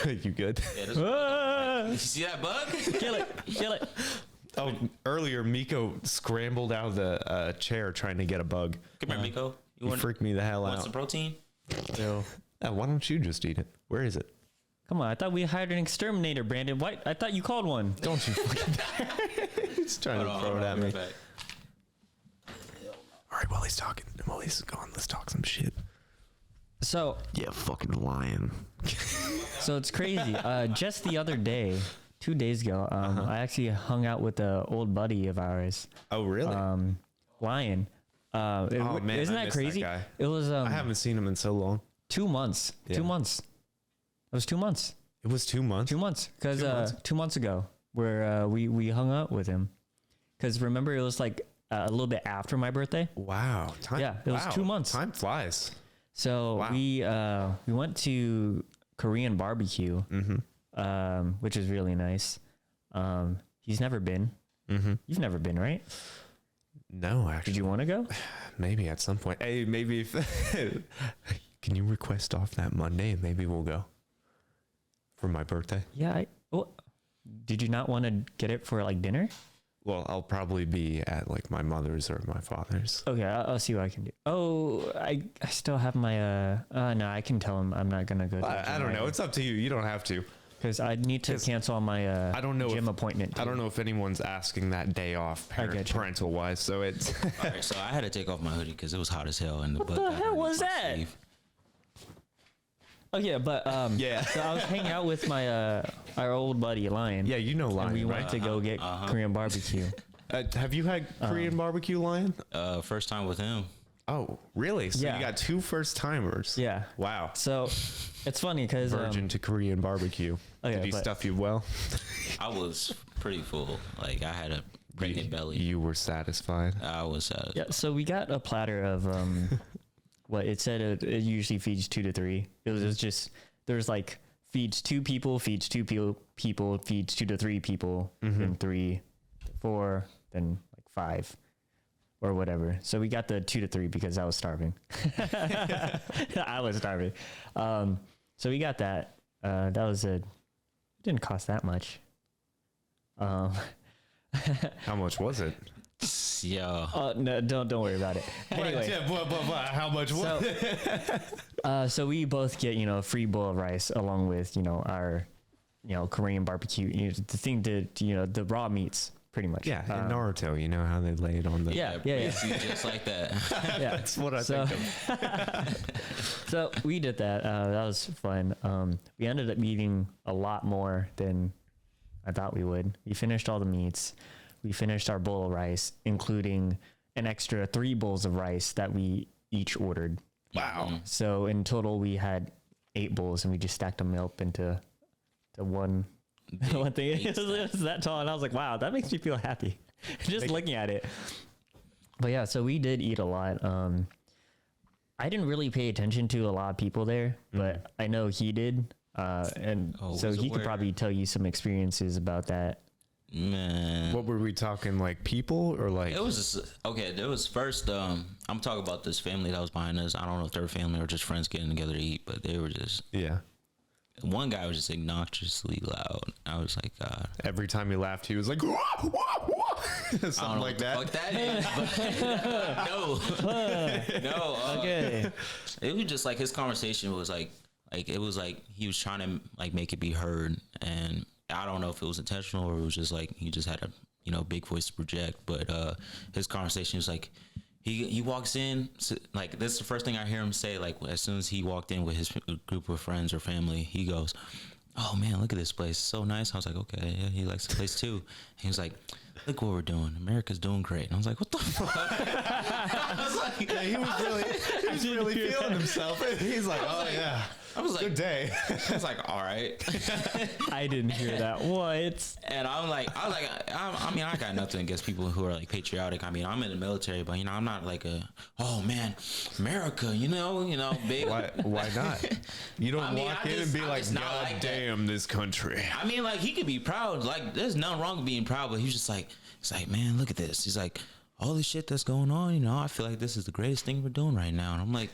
You good? Ah, You see that bug? kill it, kill it. Oh, earlier Miko scrambled out of the chair trying to get a bug. Come here, Miko. You You want, freaked me the hell want out. some protein? Yo, Why don't you just eat it? Where is it? come on, I thought we hired an exterminator, Brandon. Why? I thought you called one. Don't you fucking. He's trying to throw it at me. Right back. All right, while he's talking, while he's gone, let's talk some shit. So, Yeah, fucking lion. so it's crazy. Just the other day, 2 days ago, I actually hung out with an old buddy of ours, Oh, really? Lion. Oh, man, isn't I that miss that crazy? guy. It was I haven't seen him in so long. 2 months. Yeah. 2 months. It was 2 months. It was 2 months. 2 months. Because 2 months? 2 months ago, where we hung out with him. Because remember, it was like a little bit after my birthday. Wow. Time, Yeah, it was 2 months. Time flies. So Wow. we went to Korean barbecue, Mm-hmm. which is really nice. He's never been. Mm-hmm. You've never been, right? No, actually. Did you want to go? Maybe at some point. Hey, maybe if can you request off that Monday and maybe we'll go for my birthday? Yeah. Did you not want to get it for like dinner? Well, I'll probably be at like my mother's or my father's. Okay, I'll see what I can do. Oh, I still have my no, I can tell him I'm not gonna go. I don't know. It's up to you. You don't have to. because I need to 'Cause cancel on my I don't know gym if- appointment. I don't know if anyone's asking that day off I get you. parental wise. So it's All right, so I had to take off my hoodie because it was hot as hell, and the What bug the got hell underneath was my that? sleeve. Oh yeah, but Yeah. So I was hanging out with my our old buddy Lion. yeah, you know, And Lion. we right? went to go get Korean barbecue. Have you had Korean barbecue, Lion? First time with him. Oh, really? So Yeah. you got two first timers. Yeah. Wow. So it's funny because Virgin to Korean barbecue. Oh, yeah, Did he but- stuff you well? I was pretty full. Like I had a pregnant belly. You were satisfied. I was. yeah. So we got a platter of what it said. It usually feeds 2 to 3. It was just there's like feeds 2 people, feeds 2 people, feeds 2 to 3 people, and 3 4, then like 5 or whatever. So we got the 2 to 3 because I was starving. I was starving. So we got that. That was it didn't cost that much. How much was it? Yeah. No, don't worry about it. Anyway, How much was it? so we both get, a free bowl of rice along with, our, Korean barbecue, the thing to, the raw meats pretty much. Yeah, in Naruto, you know how they lay it on the... Yeah. Basically just like that. Yeah. That's what I think of. So we did that. That was fun. We ended up eating a lot more than I thought we would. We finished all the meats. We finished our bowl of rice, including an extra 3 bowls of rice that we each ordered. Wow. So in total, we had 8 bowls, and we just stacked them up into one thing. It was that tall, and I was like, wow, that makes me feel happy just looking at it. But yeah, so we did eat a lot. I didn't really pay attention to a lot of people there, but I know he did. And so he could probably tell you some experiences about that. Man, What were we talking, like people or like... it was just, okay. There was first. I'm talking about this family that was behind us. I don't know if they were family or just friends getting together to eat, but they were just. Yeah. One guy was just obnoxiously loud. I was like, God. Every time he laughed, he was like... "Wah, wah, wah." Something like that. Fuck that is, but no. Okay. It was just like his conversation was like it was like he was trying to like make it be heard, and I don't know if it was intentional or it was just like he just had a big voice to project. But his conversation was like he walks in, like this is the first thing I hear him say. Like as soon as he walked in with his group of friends or family, he goes, "Oh man, look at this place, it's so nice." I was like, "Okay, yeah, he likes the place too." And he was like, "Look what we're doing. America's doing great." And I was like, "What the fuck?" I was like, Yeah, he was really feeling himself. He's like, "Oh yeah, I was like, good day." I was like, all right. I didn't hear that. What? And I was like, I mean, I got nothing against people who are like patriotic. I mean, I'm in the military, but I'm not like oh man, America, big. Why not? You don't walk in and be I'm like, just not "God like that." damn, this country." I mean, like he could be proud. Like there's nothing wrong with being proud, but he's just like, it's like, man, look at this. He's like, all this shit that's going on. I feel like this is the greatest thing we're doing right now. And I'm like,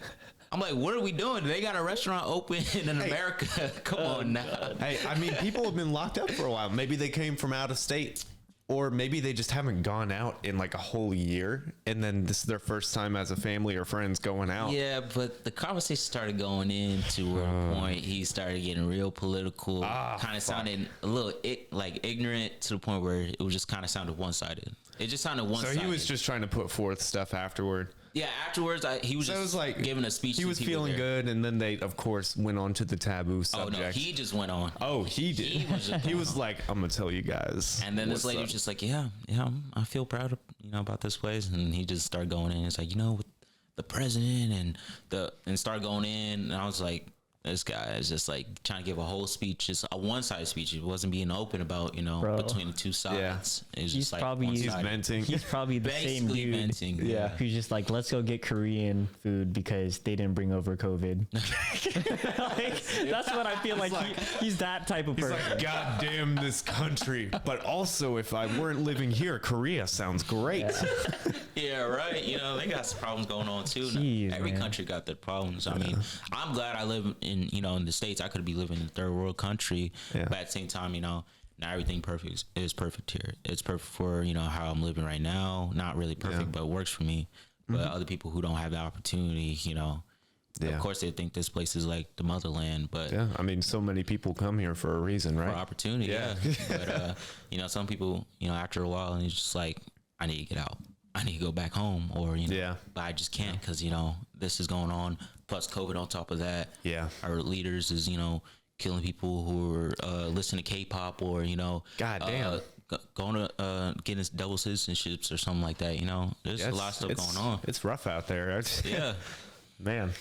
what are we doing? They got a restaurant open in America. Come on now. Hey, I mean, people have been locked up for a while. Maybe they came from out of state, or maybe they just haven't gone out in like a whole year, and then this is their first time as a family or friends going out. Yeah, but the conversation started going into a point he started getting real political. Kind of sounded a little ignorant to the point where it was just kind of sounded one-sided. It just sounded one-sided. So he was just trying to put forth stuff afterward. Yeah, afterwards he was So it just was like giving a speech. He was feeling good, and then they, of course, went on to the taboo Oh subject. no, he just went on. Oh, he did. He was like, "I'm gonna tell you guys." And then this what's lady up. was just like, yeah, I feel proud of, about this place. And he just started going in. It's like, with the president and start going in. And I was like, this guy is just like trying to give a whole speech, just a one-sided speech. It wasn't being open about, Bro. between the two sides. It was He's just like probably- He's one-sided. venting. He's probably the same Basically dude. venting. Yeah. Who's just like, let's go get Korean food because they didn't bring over COVID. Like, that's what I feel like. He's that type of He's person. like, "God damn this country!" But also, if I weren't living here, Korea sounds great. Yeah, right. They got some problems going on too. Jeez, Every man. country got their problems. I mean, I'm glad I live in in the States. I could be living in a third world country, Yeah. but at the same time, not everything perfect is perfect here. It's perfect for how I'm living right now. Not really perfect, but it works for me. But other people who don't have the opportunity, Yeah. of course they think this place is like the motherland. But Yeah, I mean, so many people come here for a reason, for right? opportunity, Yeah. yeah. But some people, after a while, and it's just like, I need to get out. I need to go back home, or Yeah. but I just can't because this is going on. Plus COVID on top of that. Yeah. Our leaders is killing people who are listening to K-pop, or God damn. going to getting double citizenships or something like that. There's a lot of stuff going on. It's rough out there. Yeah. Man.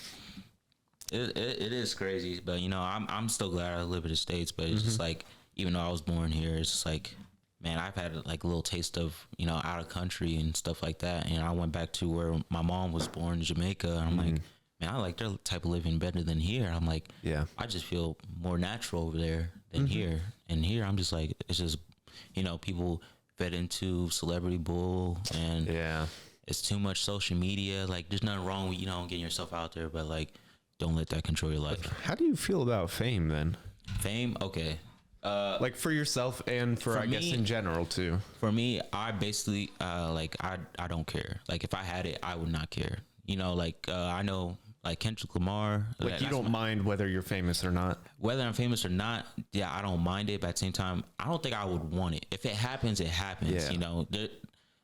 It is crazy, but I'm still glad I live in the States. But it's just like, even though I was born here, it's just like, man, I've had like a little taste of out of country and stuff like that. And I went back to where my mom was born, Jamaica. And I'm like, man, I like their type of living better than here. I'm like, Yeah. I just feel more natural over there than here. And here, I'm just like, it's just people fed into celebrity bull, and Yeah. it's too much social media. Like, there's nothing wrong with, getting yourself out there, but like, don't let that control your life. How do you feel about fame then? Fame, okay. Like for yourself and for I guess me- in general too. For me, I basically like I don't care. Like, if I had it, I would not care. I know like Kendrick Lamar. Like you don't mind whether you're famous or not. Whether I'm famous or not, yeah, I don't mind it. But at the same time, I don't think I would want it. If it happens, it happens.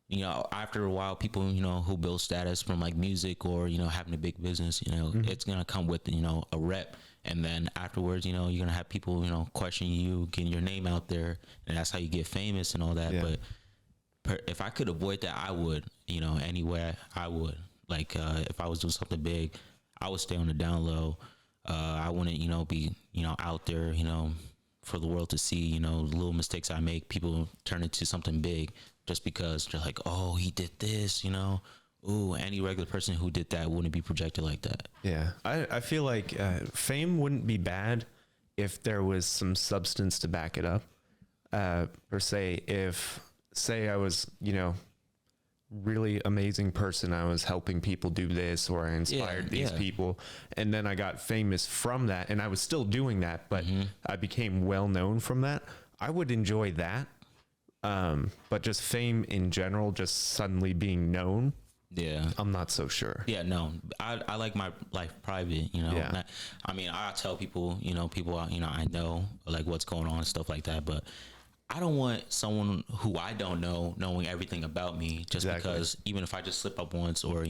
Yeah. After a while, people who build status from like music or having a big business, it's gonna come with a rep. And then afterwards, you're gonna have people, questioning you, getting your name out there, and that's how you get famous and all that. Yeah. But if I could avoid that, I would. Anywhere I would. Like, if I was doing something big, I would stay on the down low. I wouldn't, be, out there, for the world to see. The little mistakes I make, people turn into something big just because they're like, oh, he did this, Ooh, any regular person who did that wouldn't be projected like that. Yeah. I feel like fame wouldn't be bad if there was some substance to back it up. Or say I was, really amazing person. I was helping people do this, or I inspired these people. And then I got famous from that, and I was still doing that, but I became well known from that. I would enjoy that. But just fame in general, just suddenly being known. Yeah. I'm not so sure. Yeah, no, I like my life private, Yeah. I tell people, people, I know like what's going on and stuff like that, but I don't want someone who I don't know knowing everything about me just because even if I just slip up once or,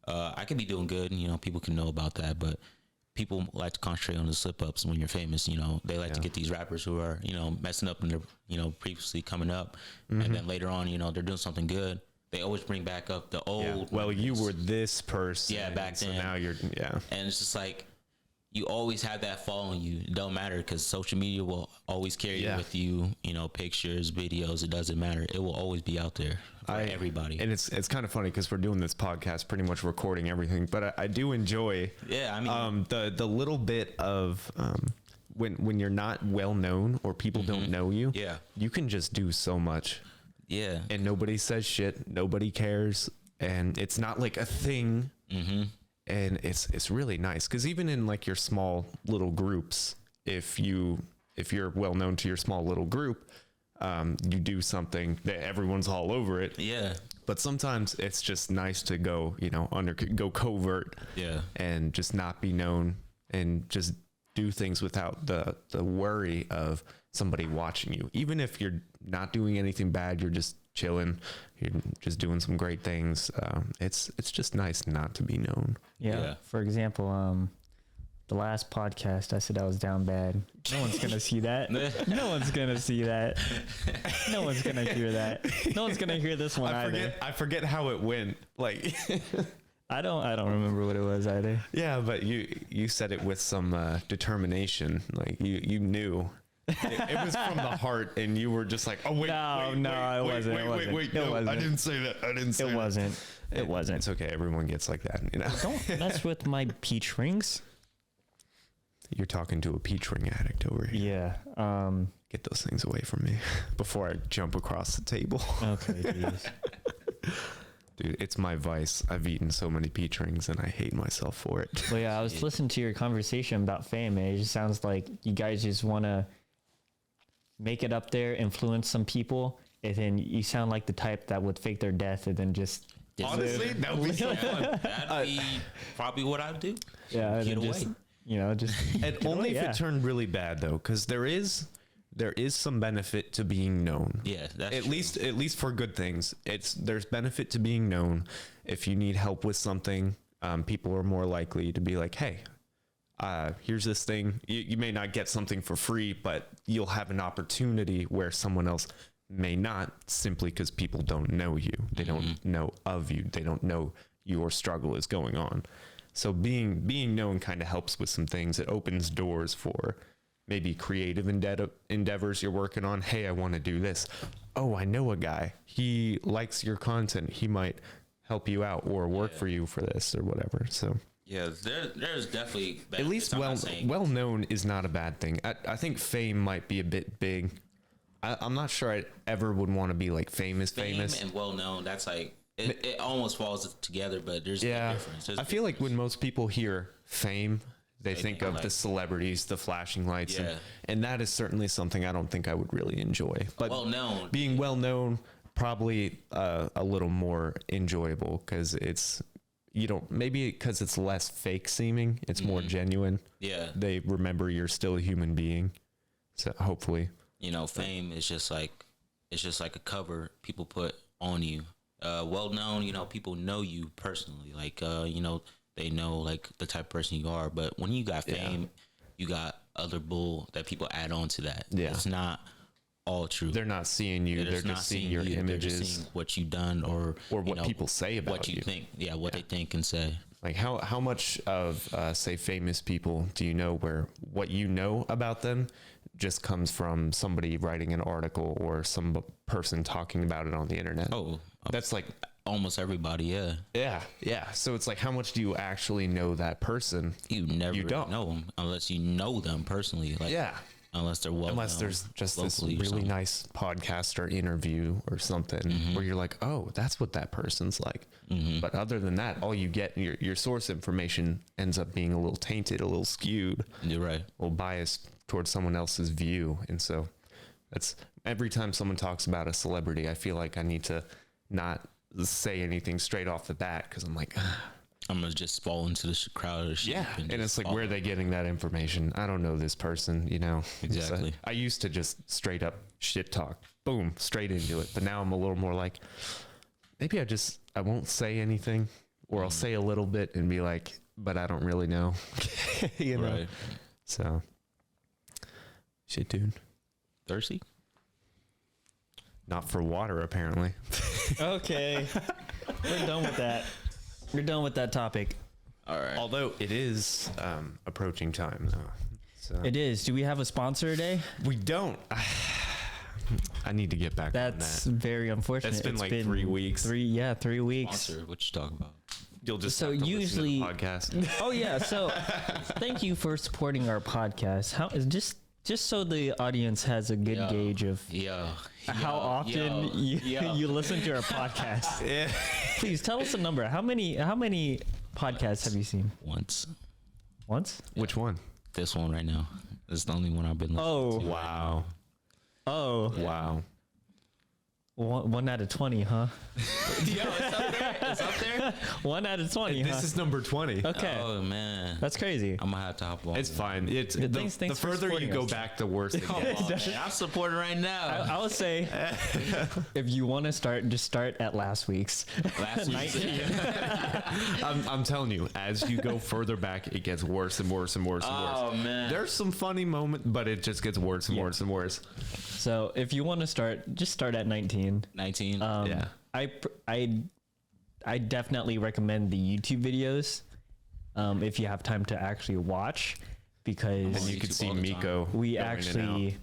I could be doing good and, people can know about that, but people like to concentrate on the slip ups when you're famous. They like to get these rappers who are, messing up and they're, previously coming up. And then later on, they're doing something good. They always bring back up the old. Yeah. Well, you were this person. Yeah, back then. So now you're, And it's just like, you always have that following you. It don't matter because social media will always carry you with you, pictures, videos. It doesn't matter. It will always be out there for everybody. And it's kind of funny because we're doing this podcast, pretty much recording everything. But I do enjoy, the little bit of when you're not well known or people don't know you. Yeah, you can just do so much. Yeah, and nobody says shit. Nobody cares, and it's not like a thing. And it's really nice because even in like your small little groups, if you're well known to your small little group, you do something that everyone's all over it. Yeah. But sometimes it's just nice to go, go covert. Yeah. And just not be known and just do things without the worry of somebody watching you. Even if you're not doing anything bad, you're just chilling, you're just doing some great things. It's just nice not to be known. Yeah. For example, the last podcast, I said I was down bad. No one's going to see that. No one's going to see that. No one's going to hear that. No one's going to hear this one either. I forget how it went. Like, I don't remember what it was either. Yeah, but you said it with some determination. Like you knew. It was from the heart, and you were just like, "Oh wait, it wasn't. Wait, no, I didn't say that. I didn't say it. It wasn't. It's okay. Everyone gets like that, Don't mess with my peach rings. You're talking to a peach ring addict over here. Yeah. Get those things away from me before I jump across the table. Okay, geez. Dude, it's my vice. I've eaten so many peach rings, and I hate myself for it. Well, yeah, I was listening to your conversation about fame, and it just sounds like you guys just want to make it up there, influence some people, and then you sound like the type that would fake their death and then just honestly that would be so fun. That'd be probably what I'd do. Yeah, get away. Just and only if it turned really bad though, because there is some benefit to being known. Yeah, that's at true. least for good things. There's benefit to being known. If you need help with something, people are more likely to be like, hey, here's this thing. You may not get something for free, but you'll have an opportunity where someone else may not, simply because people don't know you. They don't know of you. They don't know your struggle is going on. So being known kind of helps with some things. It opens doors for maybe creative endeavors you're working on. Hey, I want to do this. Oh, I know a guy. He likes your content. He might help you out or work for you for this or whatever. So yeah, there's definitely at least well known is not a bad thing. I think fame might be a bit big. I'm not sure I ever would want to be like famous. And well known. That's like it almost falls together, but there's Yeah, a difference. There's I a feel like difference. when most people hear fame, they think think of like- the celebrities, the flashing lights, Yeah. and that is certainly something I don't think I would really enjoy. But well known. being well known, probably a little more enjoyable because it's maybe because it's less fake seeming, it's more genuine. Yeah, They remember you're still a human being, so hopefully. fame is just like a cover people put on you. Well known, people know you personally. Like they know like the type of person you are. But when you got fame, you got other bull that people add on to that. Yeah. It's not all true. They're not seeing you; they're just seeing your They're images just seeing what you've done or what people say about what you you. think. Yeah, what they think and say. Like how much of say famous people do you know where what you know about them just comes from somebody writing an article or some person talking about it on the internet? Oh, That's like almost everybody. Yeah, yeah. So it's like how much do you actually know that person? you never You don't. know them unless you know them personally. Like Yeah. unless they're well. Unless known there's just this locally or really something. nice podcast or interview or something where you're like, oh, that's what that person's like. But other than that, all you get, your source information ends up being a little tainted, a little skewed, You're right. a little biased towards someone else's view. And so that's every time someone talks about a celebrity, I feel like I need to not say anything straight off the bat because I'm like, I'm gonna just fall into the crowd of sheep. yeah. And just it's like, follow. where are they getting that information? I don't know this person, Exactly. So I used to just straight up shit talk, boom, straight into it. But now I'm a little more like, maybe I won't say anything, or I'll say a little bit and be like, but I don't really know, Right. So, shit, dude. Thirsty? Not for water, apparently. Okay. We're done with that. We're done with that topic. All right. Although it is approaching time, though. So It is. Do we have a sponsor today? we don't. I need to get back That's on that. very unfortunate. It's been like 3 weeks. 3 weeks. Sponsor, what you talking about? You'll just So have to usually- listen to the podcast. Oh yeah. So thank you for supporting our podcast. How just so the audience has a good Yo. gauge of Yo. how often you listen to our podcast. Yeah. Please tell us a number. How many podcasts have you seen? Once. Once? Which one? This one right now. This is the only one I've been listening Oh. to. Wow. Oh. Wow. 1 out of 20, huh? Yo, it's up there. It's up there. 1 out of 20, huh? This is number 20. Okay. Oh man. That's crazy. I'm gonna have to hop on. It's fine. It's Yeah, the, thanks the for further you supporting go us. back, the worse it Come gets. on, man. I'm supporting right now. I would say if you want to start, just start at last week's. Last week. I'm telling you, as you go further back, it gets worse and worse and worse and worse. Oh man. There's some funny moments, but it just gets worse and worse and worse. So if you want to start, just start at 19. 19. Yeah. I definitely recommend the YouTube videos if you have time to actually watch, because And you could YouTube see all the time. Miko. we going in and out. actually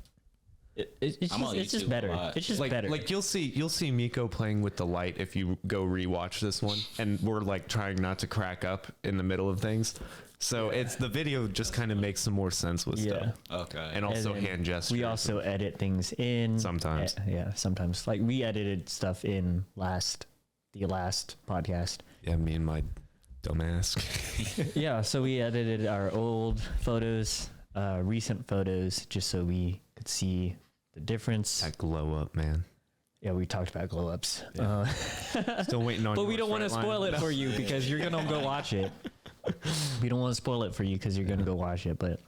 it's I'm on just YouTube a better. lot. It's just like better. like you'll see Miko playing with the light if you go rewatch this one, and we're like trying not to crack up in the middle of things. So it's the video just kind of makes some more sense with Yeah. stuff, Okay. and also then hand gestures. we also edit things in Sometimes. Yeah, sometimes. Like we edited stuff in the last podcast. yeah, me and my dumbass. Yeah, so we edited our old photos, recent photos, just so we could see the difference. That glow up, man. Yeah, we talked about glow ups. Still waiting on. But we yours, don't want to Frontline. spoil it for you because you're gonna go watch it. We don't want to spoil it for you because you're gonna go watch it. But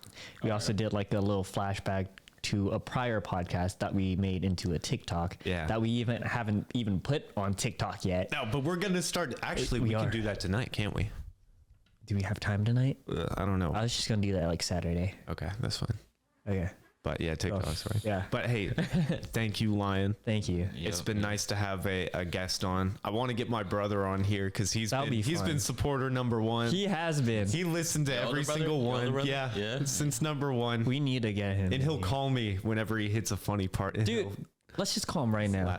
we also did like a little flashback to a prior podcast that we made into a TikTok. Yeah. That we haven't even put on TikTok yet. No, but we're gonna start. Actually, We we are. can do that tonight, can't we? Do we have time tonight? I don't know. I was just gonna do that like Saturday. Okay, that's fine. Okay. But yeah, TikTok's right. Yeah. But hey, thank you, Lion. Thank you. It's been nice to have a guest on. I want to get my brother on here because he's That'll be fun. been supporter number one. He has been. He listened to Your every older brother? single Your older one. brother? Yeah, Yeah. since number one. We need to get him. And he'll call me whenever he hits a funny part. And Dude, he'll- Let's just call him right now.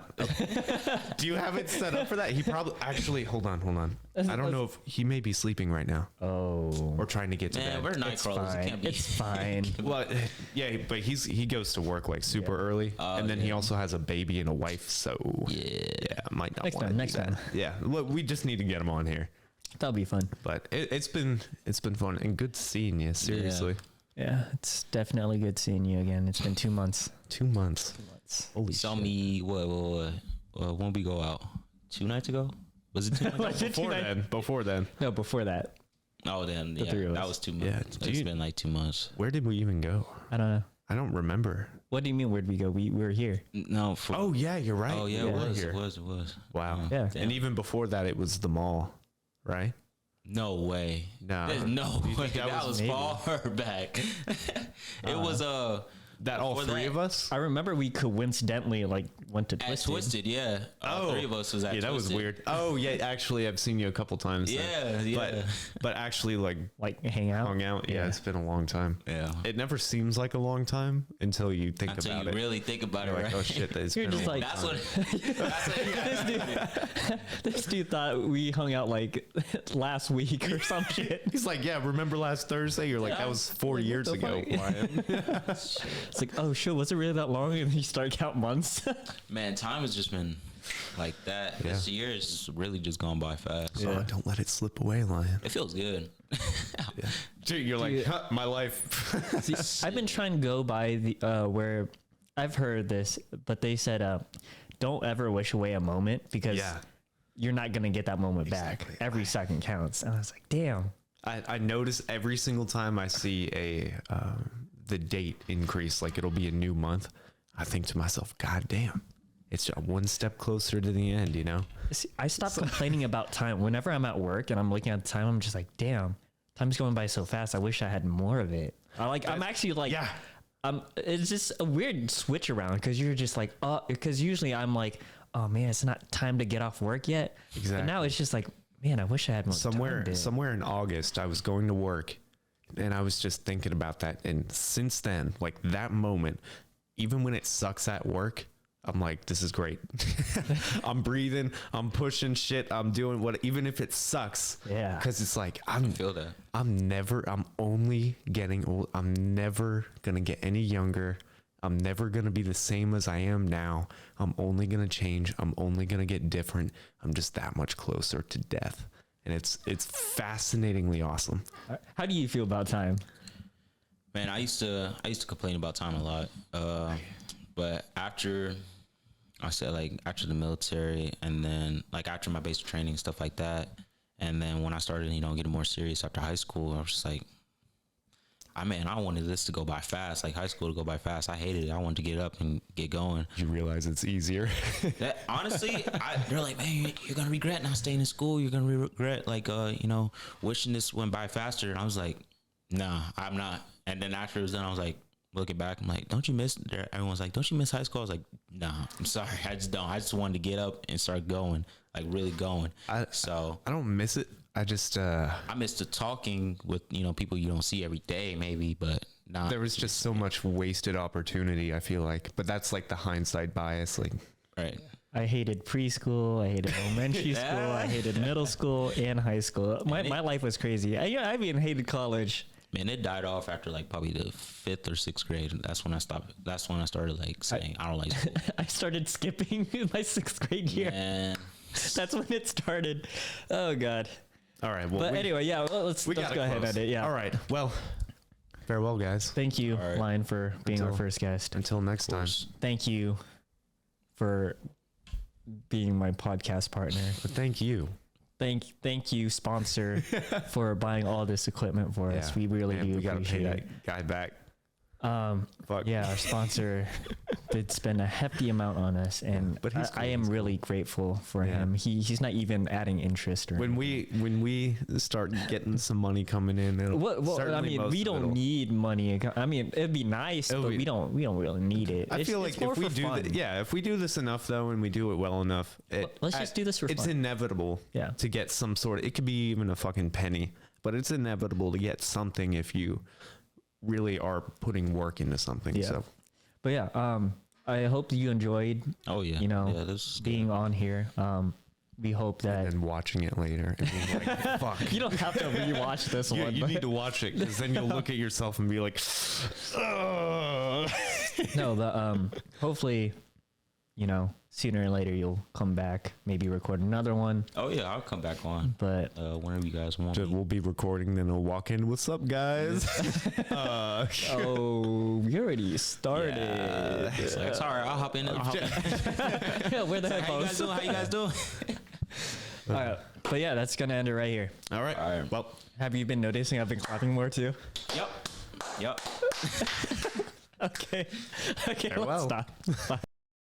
Do you have it set up for that? He probably actually. Hold on. I don't know if he may be sleeping right now Oh, or trying to get to Man, bed. we're night it's crawlers. It fine. can't be. It's fine. Well, yeah, but he goes to work like super early, and then he yeah. also has a baby and a wife, so Yeah. might not Next want time, to next do that. time. Yeah, look, we just need to get him on here. That'll be fun. But it's been fun and good seeing you. Seriously, Yeah, it's definitely good seeing you again. It's been 2 months. 2 months. Holy Saw shit. me when we go out 2 nights ago. Was it 2 nights? Was it 2 nights? Before then, No, before that. Oh, then The three yeah, of that us. was 2 Yeah, months. do It's you- been like 2 months. where did we even go? I don't know. I don't remember. What do you mean? Where'd we go? We were here. No, for Oh yeah, you're right. oh yeah, We it were was, here. it was. Wow. Yeah. Damn. And even before that, it was the mall, right? No way. No. There's no Do you way. think that That was was maybe? far back. It was That all before three that- of us? I remember we coincidentally like went to at Twisted. Twisted, yeah. All three of us was at yeah, that Twisted. was weird. Oh yeah, actually, I've seen you a couple times. then. Yeah. But actually, like Like hang out. hung out. Yeah, Yeah. it's been a long time. Yeah. It never seems like a long time until you think Until about you it. really think about it, You're right? like, oh shit, it's You're been a just long like- That's time. what. That's what This dude thought we hung out like last week or some shit. He's like, yeah, remember last Thursday? You're like, Yeah, that was 4 like, what years the ago. fuck? Ryan. It's like, oh shit, was it really that long? And you start count months. Man, time has just been like that. Yeah. This year has really just gone by fast. Yeah. Oh, don't let it slip away, Lion. It feels good. Dude, you're like, Dude. huh, my life. See, I've been trying to go by the where I've heard this, but they said don't ever wish away a moment because Yeah. you're not gonna get that moment Exactly. back. Every second counts. And I was like, damn. I notice every single time I see the date increase, like it'll be a new month, I think to myself, God damn, it's just one step closer to the end, you know? See, I stopped complaining about time. Whenever I'm at work and I'm looking at the time, I'm just like, damn, time's going by so fast. I wish I had more of it. I'm actually like, Yeah. it's just a weird switch around because you're just like, because usually I'm like, oh man, it's not time to get off work yet. Exactly. But now it's just like, man, I wish I had more time to. Somewhere in August, I was going to work and I was just thinking about that. And since then, like that moment, even when it sucks at work, I'm like, this is great. I'm breathing, I'm pushing shit, I'm doing what, even if it sucks. Yeah. Cause it's like, I feel that. I'm only getting old. I'm never going to get any younger. I'm never going to be the same as I am now. I'm only going to change. I'm only going to get different. I'm just that much closer to death. And it's fascinatingly awesome. How do you feel about time? Man, I used to complain about time a lot. But after after the military and then like after my basic training, stuff like that. And then when I started, getting more serious after high school, I was just like, I wanted this to go by fast, like high school to go by fast. I hated it. I wanted to get up and get going. You realize it's easier. That, honestly, they're like, man, you're going to regret not staying in school. You're going to regret wishing this went by faster. And I was like, nah, I'm not. And then after it was done, I was like, looking back, I'm like, don't you miss, everyone's like, don't you miss high school? I was like, nah, I'm sorry. I just don't. I just wanted to get up and start going, like really going. I don't miss it. I just, I miss the talking with, people you don't see every day maybe, but not. there was just so much wasted opportunity, I feel like. But that's like the hindsight bias. Like, Right. I hated preschool. I hated elementary school. I hated middle school and high school. My life was crazy. I even hated college. Man, it died off after like probably the 5th or 6th grade. That's when I stopped. That's when I started like saying, I don't like school. I started skipping my 6th grade year. Man. That's when it started. Oh God. all right. Well, But anyway, yeah, let's gotta go ahead close. and it. Yeah. All right. Well, farewell, guys. Thank you, All right. Lion, for being our Until- first guest. Until next time. Thank you for being my podcast partner. But thank you. Thank you, sponsor, for buying all this equipment for us. We really Man, do we gotta pay appreciate that it. guy back. Fuck. Yeah, our sponsor did spend a hefty amount on us, and But he's I cool, am he's really grateful for Yeah. him. He's not even adding interest or When we start getting some money coming in, it'll well, I certainly mean, most we of don't it'll- need money. I mean, it'd be nice, It'll but be- we don't really need it. I It's- feel it's like more if we for do fun. if we do this enough though, and we do it well enough, Let's just do this for it's fun. inevitable. Yeah. To get some sort of, it could be even a fucking penny, but it's inevitable to get something if you really are putting work into something. Yeah. So But yeah, I hope you enjoyed, Oh yeah. you know, yeah, this is good. being on here. We hope that And watching it later and being like, fuck. you don't have to rewatch this Yeah, one. you but- need to watch it because then you'll look at yourself and be like, "Ugh." No, but hopefully, you know, sooner or later you'll come back, maybe record another one. Oh yeah, I'll come back on But whenever you guys want. Just- me. we'll be recording, then we'll walk in. What's up, guys? oh, we already started. Yeah. It's like, sorry, I'll hop in. Yeah, where the How you guys headphones? doing? How you guys doing? All right, but yeah, that's gonna end it right here. All right. All right. Well, Have you been noticing I've been clapping more too? Yep. Okay. Okay, Farewell. let's stop. Bye.